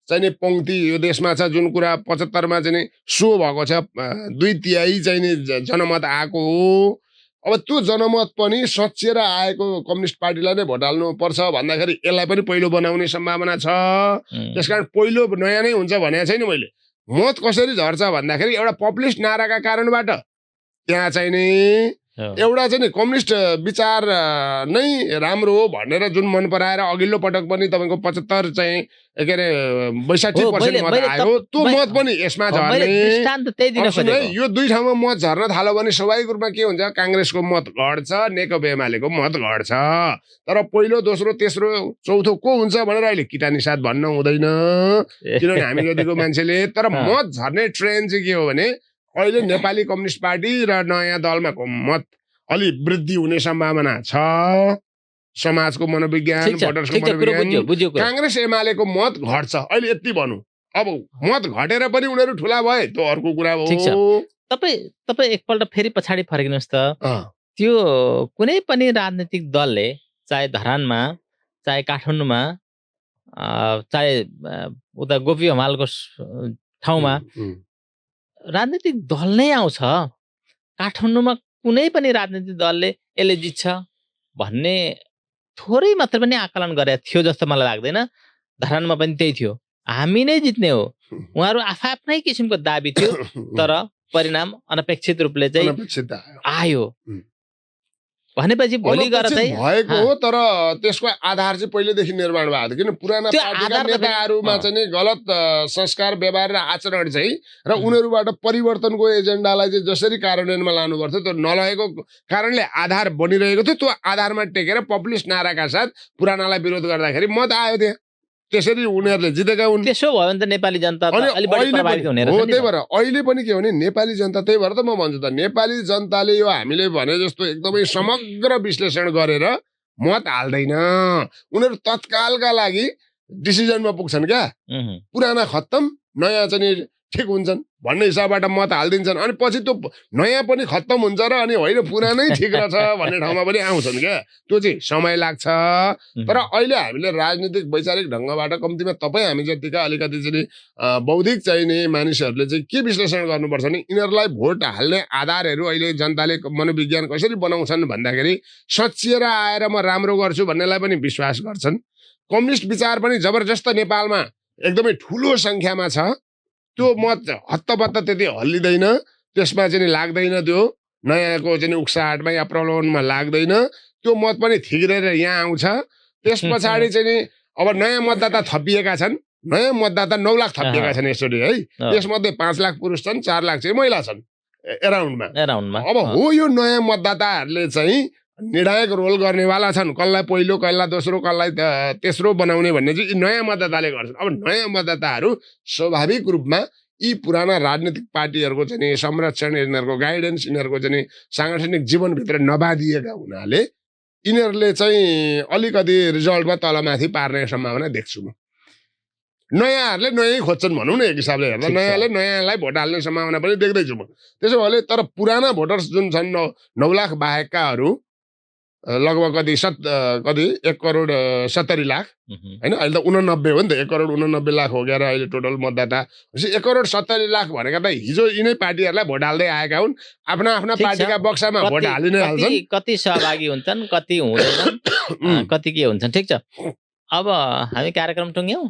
चाहिँ नि पंक्ति यो देशमा छ, जुन कुरा 75 मा चाहिँ नि सो भएको छ, 2/3 चाहिँ नि जनमत आएको हो। अब त्यो जनमत पनि सचिएर आएको कम्युनिस्ट पार्टीलाई नै भोट हाल्नु पर्छ भन्दाखेरि यसलाई पनि पहिलो बनाउने सम्भावना छ। त्यसकारण पहिलो नयाँ नै हुन्छ भनेको छैन मैले। मत कसरी झर्छ भन्दाखेरि एउटा पपुलिस्ट नाराका कारणबाट त्यहाँ चाहिँ नि एउटा चाहिँ नि कम्युनिस्ट विचार नै राम्रो हो भनेर जुन मन पराएर अघिल्लो पटक पनि तपाईको 75 चाहिँ के अरे 62% मत आयो, त्यो मत पनि यसमा झर्ने। यो दुई ठाउँमा मत झर्न थाल्यो भने स्वाभाविक रूपमा के हुन्छ, कांग्रेसको मत घट्छ, नेकपा एमालेको मत घट्छ। तर पहिलो दोस्रो तेस्रो चौथो को हुन्छ भनेर अहिले किटानी साथ भन्न हुँदैन, किनभने हामी जतिको मान्छेले। तर मत झर्ने ट्रेन्ड चाहिँ के हो भने अहिले नेपाली कम्युनिस्ट पार्टी र नयाँ दलमा मत अलि वृद्धि हुने सम्भावना छ। समाजको मनोविज्ञान, भोटर्सको मनोविज्ञान, कांग्रेस एमालेको मत घट्छ अहिले यति भनौँ। अब मत घटेर पनि उनीहरू ठुला भए त्यो अर्को कुरा हो। तपाईँ एकपल्ट फेरि पछाडि फर्किनुहोस् त। त्यो कुनै पनि राजनीतिक दलले चाहे धरानमा, चाहे काठमाडौँमा, चाहे उता गोपी हमालको ठाउँमा राजनीतिक दल नै आउँछ। काठमाडौँमा कुनै पनि राजनीतिक दलले यसले जित्छ भन्ने थोरै मात्र पनि आकलन गरेको थियो जस्तो मलाई लाग्दैन। धरानमा पनि त्यही थियो, हामी नै जित्ने हो। उहाँहरू आफ्नै किसिमको दाबी थियो, तर परिणाम अनपेक्षित रूपले चाहिँ आयो भनेपछि भोलि गएर चाहिँ भएको हो। तर त्यसको आधार चाहिँ पहिलेदेखि निर्माण भएको थियो, किन पुराना पार्टीका नेताहरूमा चाहिँ गलत संस्कार व्यवहार र आचरण चाहिँ र उनीहरूबाट परिवर्तनको एजेन्डालाई चाहिँ जसरी कार्यान्वयनमा लानुपर्थ्यो त्यो नलगेको कारणले आधार बनिरहेको थियो। त्यो आधारमा टेकेर पपुलिस्ट नाराका साथ पुरानालाई विरोध गर्दाखेरि मत आयो त्यहाँ, त्यसरी उनीहरूले जितेका हुन्। त्यसो भयो भने त नेपाली जनता अलि बढी प्रभावित हुने रहेछ। त्यही भएर अहिले पनि के भने नेपाली जनता, त्यही भएर त म भन्छु त नेपाली जनताले यो हामीले भने जस्तो एकदमै समग्र विश्लेषण गरेर मत हाल्दैन। उनीहरू तत्कालका लागि डिसिजनमा पुग्छन् क्या, पुराना खत्तम नयाँ चाहिँ ठिक हुन्छन् भन्ने हिसाबबाट मत हालिदिन्छन्। अनि पछि त्यो नयाँ पनि खत्तम हुन्छ र अनि होइन पुरानै ठिक रहेछ भन्ने ठाउँमा पनि आउँछन् क्या। त्यो चाहिँ समय लाग्छ। तर अहिले हामीले राजनीतिक वैचारिक ढङ्गबाट कम्तीमा तपाईँ हामी जतिका अलिकति चाहिँ बौद्धिक चाहिने मानिसहरूले चाहिँ के विश्लेषण गर्नुपर्छ भने यिनीहरूलाई भोट हाल्ने आधारहरू अहिले जनताले मनोविज्ञान कसरी बनाउँछन् भन्दाखेरि सचिएर आएर म राम्रो गर्छु भन्नेलाई पनि विश्वास गर्छन्। कम्युनिस्ट विचार पनि जबरजस्त नेपालमा एकदमै ठुलो सङ्ख्यामा छ। त्यो मत हत्तपत्त त्यति हल्लिँदैन, त्यसमा चाहिँ लाग्दैन, त्यो नयाँको चाहिँ उक्साहटमा या प्रलोभनमा लाग्दैन। त्यो मत पनि थिग्रेर यहाँ आउँछ। त्यस पछाडि चाहिँ अब नयाँ मतदाता थपिएका छन्, नयाँ मतदाता 9 लाख थपिएका छन् यसरी है। त्यसमध्ये 5 लाख पुरुष छन्, 4 लाख चाहिँ महिला छन् एराउन्डमा। अब हो यो नयाँ मतदाताहरूले चाहिँ निर्णायक रोल गर्नेवाला छन्, कसलाई पहिलो कसलाई दोस्रो कसलाई तेस्रो बनाउने भन्ने चाहिँ नयाँ मतदाताले गर्छन्। अब नयाँ मतदाताहरू स्वाभाविक रूपमा यी पुराना राजनीतिक पार्टीहरूको चाहिँ संरक्षण, यिनीहरूको गाइडेन्स, यिनीहरूको चाहिँ साङ्गठनिक जीवनभित्र नबाँधिएका हुनाले यिनीहरूले चाहिँ अलिकति रिजल्टमा तलमाथि पार्ने सम्भावना देख्छु म। नयाँहरूले नयाँ खोज्छन् भनौँ न, एक हिसाबले हेर्दा नयाँले नयाँलाई भोट हाल्ने सम्भावना पनि देख्दैछु म। त्यसो भए तर पुराना भोटर्स जुन छन् 9 लाख बाहेककाहरू लगभग कति 1 करोड 70 लाख होइन अहिले त 89 हो नि त 1 करोड 89 लाख हो गएर अहिले टोटल मतदाता 1 करोड 70 लाख भनेका त हिजो यिनै पार्टीहरूलाई भोट हाल्दै आएका हुन् आफ्ना आफ्ना ठिक छ। पार्टीका बक्सामा भोट हालि नै हाल्छन् कति सहभागी हुन्छन् कति हुँदैनन् कति के हुन्छन् ठिक छ अब हामी कार्यक्रम टुङ्ग्यौँ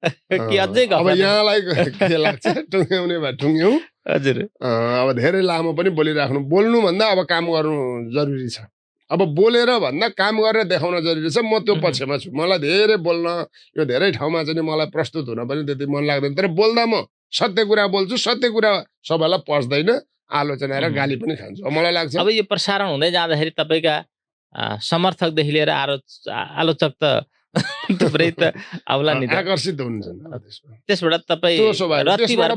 कि अझै अब गफ यहाँलाई के लाग्छ टुङ्ग्याउने भए टुङ्ग्यौँ हजुर अब धेरै लामो पनि बोलिराख्नु बोल्नुभन्दा अब काम गर्नु जरुरी छ अब बोलेर भन्दा काम गरेर देखाउन जरुरी छ म त्यो पक्षमा छु मलाई धेरै बोल्न यो धेरै ठाउँमा चाहिँ मलाई प्रस्तुत हुन पनि त्यति मन लाग्दैन तर बोल्दा म सत्य कुरा बोल्छु सत्य कुरा सबैलाई पस्दैन आलोचना र गाली पनि खान्छु मलाई लाग्छ अब यो प्रसारण हुँदै जाँदाखेरि तपाईँका समर्थकदेखि लिएर आलोचक त थुप्रै त आउला नि त आकर्षित हुन्छन् त्यसबाट तपाईँ त्यो स्वाभाविक। त्यसबाट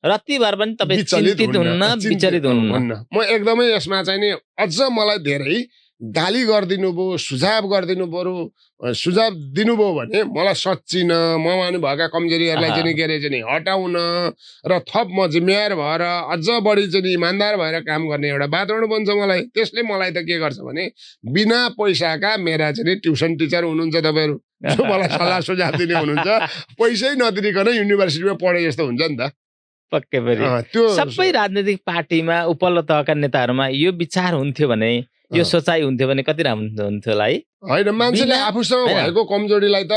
रत्तिभर पनि तपाईँ चिन्तित हुन्न विचलित हुन्न म एकदमै यसमा चाहिँ नि अझ मलाई धेरै गाली गरिदिनु भयो सुझाव गरिदिनु पर्यो सुझाव दिनुभयो भने मलाई सच्चिन ममा नि भएका कमजोरीहरूलाई चाहिँ के अरे चाहिँ हटाउन र थप म जिम्मेवार भएर अझ बढी चाहिँ इमान्दार भएर काम गर्ने एउटा वातावरण बन्छ मलाई त्यसले मलाई त के गर्छ भने बिना पैसाका मेरा चाहिँ ट्युसन टिचर हुनुहुन्छ तपाईँहरू जो मलाई सल्लाह सुझाव दिने हुनुहुन्छ पैसै नदिकन युनिभर्सिटीमा पढे जस्तो हुन्छ नि त पक्कै पनि त्यो सबै राजनीतिक पार्टीमा उपल्लो तहका नेताहरूमा यो विचार हुन्थ्यो भने यो सोचाइ हुन्थ्यो भने कति राम्रो हुन्थ्यो होला है होइन मान्छेले आफूसँग भएको कमजोरीलाई त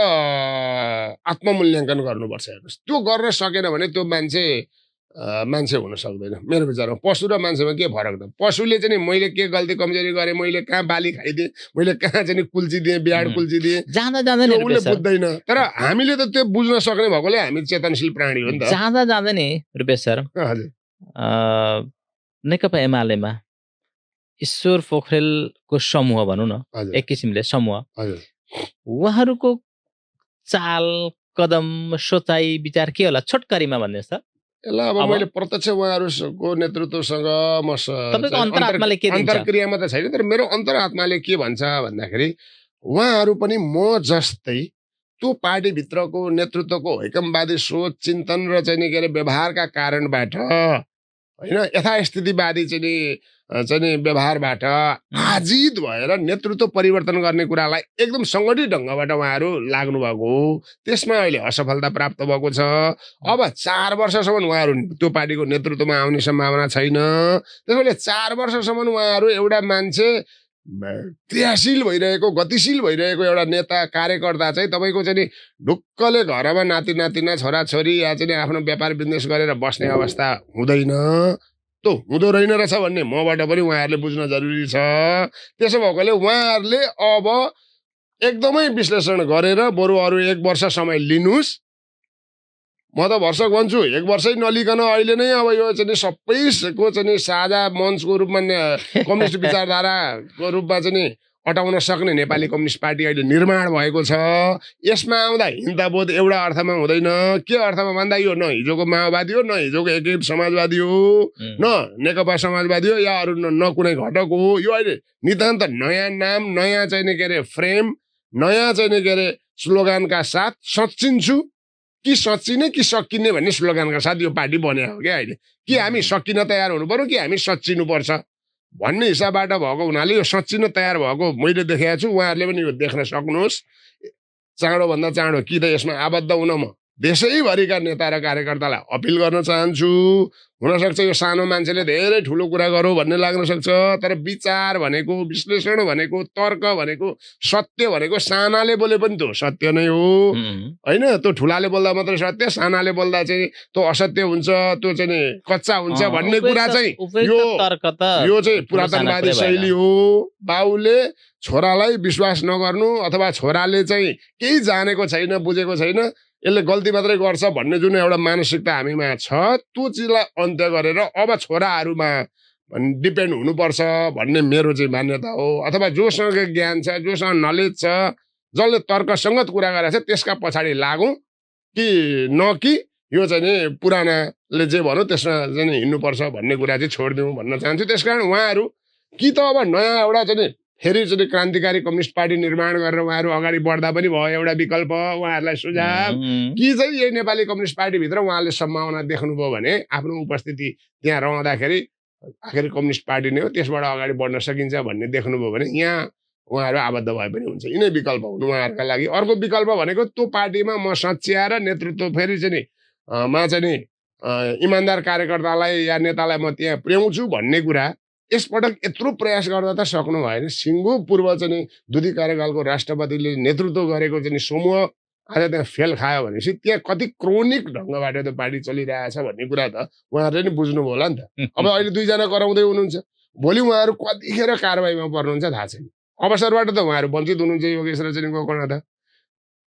आत्ममूल्याङ्कन गर्नुपर्छ हेर्नुहोस् त्यो गर्न सकेन भने त्यो मान्छे हुन सक्दैन मेरो विचारमा पशु र मान्छेमा के फरक त पशुले चाहिँ मैले के गल्ती कमजोरी गरेँ मैले कहाँ बाली खाइदिएँ मैले कहाँ चाहिँ कुल्ची दिएँ बिहाड कुल्ची दिएँ जाँदा जाँदै उसले बुझ्दैन तर हामीले त त्यो बुझ्न सक्ने भएकोले हामी चेतनशील प्राणी हो नि त जाँदा जाँदै नि रुपेश सर हजुर नेकपा एमालेमा ईश्वर पोखरेलको समूह भनौँ न हजुर एक किसिमले समूह हजुर उहाँहरूको चाल कदम सोचाइ विचार के होला छोटकरीमा भन्नुहोस् त यसलाई अब मैले प्रत्यक्ष उहाँहरूको नेतृत्वसँग म तपाईँको अन्तरात्माले के दिन्छ अन्तर्क्रियामा त छैन तर मेरो अन्तरात्माले के भन्छ भन्दाखेरि उहाँहरू पनि म जस्तै त्यो पार्टीभित्रको नेतृत्वको हैकमवादी सोच चिन्तन र चाहिँ के अरे व्यवहारका कारणबाट होइन यथास्थितिवादी चाहिँ व्यवहारबाट आजित भएर नेतृत्व परिवर्तन गर्ने कुरालाई एकदम सङ्गठित ढङ्गबाट उहाँहरू लाग्नु भएको हो त्यसमा अहिले असफलता प्राप्त भएको छ अब 4 वर्षसम्म उहाँहरू त्यो पार्टीको नेतृत्वमा आउने सम्भावना छैन त्यसैले 4 वर्षसम्म उहाँहरू एउटा मान्छे क्रियाशील भइरहेको गतिशील भइरहेको एउटा नेता कार्यकर्ता चाहिँ तपाईँको चाहिँ ढुक्कले घरमा नाति नातिना छोराछोरी या चाहिँ आफ्नो व्यापार बिजनेस गरेर बस्ने अवस्था हुँदैन त्यो हुँदो रहेन रहेछ भन्ने मबाट पनि उहाँहरूले बुझ्न जरुरी छ त्यसो भएकोले उहाँहरूले अब एकदमै विश्लेषण गरेर बरु अरू 1 वर्ष समय लिनुहोस् म त भर्सक भन्छु 1 वर्षै नलिकन अहिले नै अब यो चाहिँ सबैको चाहिँ साझा मञ्चको रूपमा कम्युनिस्ट विचारधाराको रूपमा चाहिँ अटाउन सक्ने नेपाली कम्युनिस्ट पार्टी अहिले निर्माण भएको छ यसमा आउँदा हिंसाबोध एउटा अर्थमा हुँदैन के अर्थमा भन्दा यो न हिजोको माओवादी हो न हिजोको एकीकृत समाजवादी हो न नेकपा समाजवादी हो या अरू न कुनै घटक हो यो अहिले नितान्त नयाँ नाम नयाँ चाहिँ के अरे फ्रेम नयाँ चाहिँ के अरे स्लोगनका साथ सच्चिन्छु कि सच्चिने कि सकिने भन्ने स्लोगनका साथ यो पार्टी बन्या हो क्या अहिले कि हामी सकिन तयार हुनु पर्यो कि हामी सच्चिनु पर्छ भन्ने हिसाबबाट भएको हुनाले यो सच्चिन तयार भएको मैले देखेको छु उहाँहरूले पनि यो देख्न सक्नुहोस् चाँडोभन्दा चाँडो कि त यसमा आबद्ध हुन म देशैभरिका नेता र कार्यकर्तालाई अपिल गर्न चाहन्छु हुनसक्छ यो सानो मान्छेले धेरै ठुलो कुरा गरौँ भन्ने लाग्न सक्छ तर विचार भनेको विश्लेषण भनेको तर्क भनेको सत्य भनेको सानाले बोले पनि त्यो सत्य नै हो होइन त्यो ठुलाले बोल्दा मात्रै सत्य सानाले बोल्दा चाहिँ त्यो असत्य हुन्छ त्यो चाहिँ कच्चा हुन्छ भन्ने कुरा चाहिँ यो चाहिँ पुरातनवादी शैली हो बाउले छोरालाई विश्वास नगर्नु अथवा छोराले चाहिँ केही जानेको छैन बुझेको छैन यसले गल्ती मात्रै गर्छ भन्ने जुन एउटा मानसिकता हामीमा छ त्यो चिजलाई अन्त्य गरेर अब छोराहरूमा डिपेन्ड हुनुपर्छ भन्ने मेरो चाहिँ मान्यता हो अथवा जोसँग ज्ञान छ जोसँग नलेज छ जसले तर्कसङ्गत कुरा गरेको छ त्यसका पछाडि लागौँ कि न कि यो चाहिँ नि पुरानाले जे भन्यो त्यसमा चाहिँ हिँड्नुपर्छ भन्ने कुरा चाहिँ छोडिदिउँ भन्न चाहन्छु त्यसकारण उहाँहरू कि त अब नयाँ एउटा चाहिँ फेरि चाहिँ क्रान्तिकारी कम्युनिस्ट पार्टी निर्माण गरेर उहाँहरू अगाडि बढ्दा पनि भयो एउटा विकल्प उहाँहरूलाई सुझाव कि चाहिँ यही नेपाली कम्युनिस्ट पार्टीभित्र उहाँले सम्भावना देख्नुभयो भने आफ्नो उपस्थिति त्यहाँ रहँदाखेरि आखिर कम्युनिस्ट पार्टी नै हो, त्यसबाट अगाडि बढ्न सकिन्छ भन्ने देख्नुभयो भने यहाँ उहाँहरू आबद्ध भए पनि हुन्छ। यिनै विकल्प हुन् उहाँहरूका लागि। अर्को विकल्प भनेको त्यो पार्टीमा म सच्याएर नेतृत्व फेरि चाहिँ नि मा चाहिँ नि इमान्दार कार्यकर्तालाई या नेतालाई म त्यहाँ पुर्याउँछु भन्ने कुरा यसपटक यत्रो प्रयास गर्दा त सक्नु भएन। सिङ्गो पूर्व चाहिँ नि दुधी कार्यकालको राष्ट्रपतिले नेतृत्व गरेको चाहिँ नि समूह आज त्यहाँ फेल खायो भनेपछि त्यहाँ कति क्रोनिक ढङ्गबाट त्यो पार्टी चलिरहेछ भन्ने कुरा त उहाँहरूले नि बुझ्नुभयो होला नि त। अब अहिले 2 जना कराउँदै हुनुहुन्छ, भोलि उहाँहरू कतिखेर कारबाहीमा पर्नुहुन्छ थाहा छैन। अवसरबाट त उहाँहरू वञ्चित हुनुहुन्छ योगेश र चाहिँ गोकर्ण त।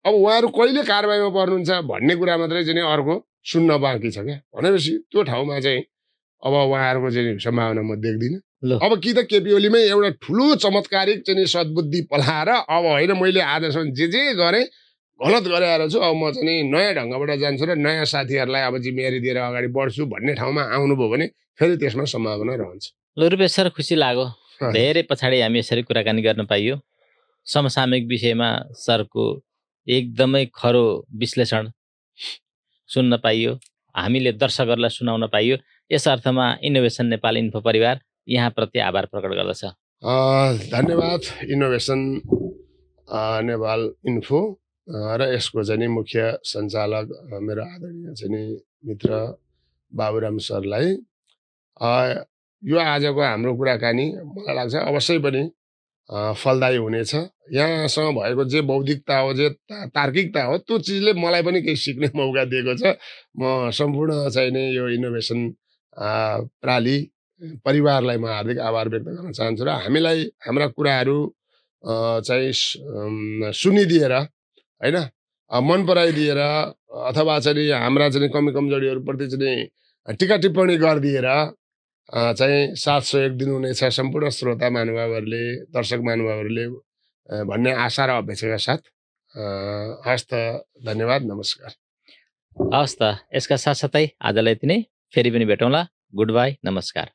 अब उहाँहरू कहिले कारबाहीमा पर्नुहुन्छ भन्ने कुरा मात्रै चाहिँ अर्को सुन्न बाँकी छ क्या। भनेपछि त्यो ठाउँमा चाहिँ अब उहाँहरूको चाहिँ सम्भावना म देख्दिनँ। अब कि त केपी ओलीमै एउटा ठुलो चमत्कारिक चाहिँ सद्बुद्धि पलाएर अब होइन मैले आजसम्म जे गरेँ गलत गरेर छु, अब म चाहिँ नयाँ ढङ्गबाट जान्छु र नयाँ साथीहरूलाई अब जिम्मेवारी दिएर अगाडि बढ्छु भन्ने ठाउँमा आउनुभयो भने फेरि त्यसमा सम्भावना रहन्छ। ल रुपेश सर, खुसी लाग्यो। धेरै पछाडि हामी यसरी कुराकानी गर्न पाइयो। समसामयिक विषयमा सरको एकदमै खरो विश्लेषण सुन्न पाइयो, हामीले दर्शकहरूलाई सुनाउन पाइयो। यस अर्थमा इनोभेसन नेपाल इन्फो परिवार यहाँप्रति आभार प्रकट गर्दछ। धन्यवाद इनोभेसन नेपाल इन्फो र यसको चाहिँ नि मुख्य सञ्चालक मेरो आदरणीय चाहिँ नि मित्र बाबुराम सरलाई। यो आजको हाम्रो कुराकानी मलाई लाग्छ अवश्य पनि फलदायी हुनेछ। यहाँसँग भएको जे बौद्धिकता हो, जे तार्किकता हो, त्यो चिजले मलाई पनि केही सिक्ने मौका दिएको छ। म सम्पूर्ण चाहिँ नि यो इनोभेसन प्राली परिवारलाई म हार्दिक आभार व्यक्त गर्न चाहन्छु र हामीलाई हाम्रा कुराहरू चाहिँ सुनिदिएर होइन मन पराइदिएर अथवा चाहिँ हाम्रा चाहिँ कमी कमजोरीहरूप्रति चाहिँ टिका टिप्पणी गरिदिएर चाहिँ साथ सहयोग दिनुहुनेछ सम्पूर्ण श्रोता महानुभावहरूले, दर्शक महानुभावहरूले भन्ने आशा र अपेक्षाका साथ हस् त, धन्यवाद, नमस्कार। हस् त, यसका साथसाथै आजलाई यति नै। फेरि पनि भेटौँला। गुड बाई, नमस्कार।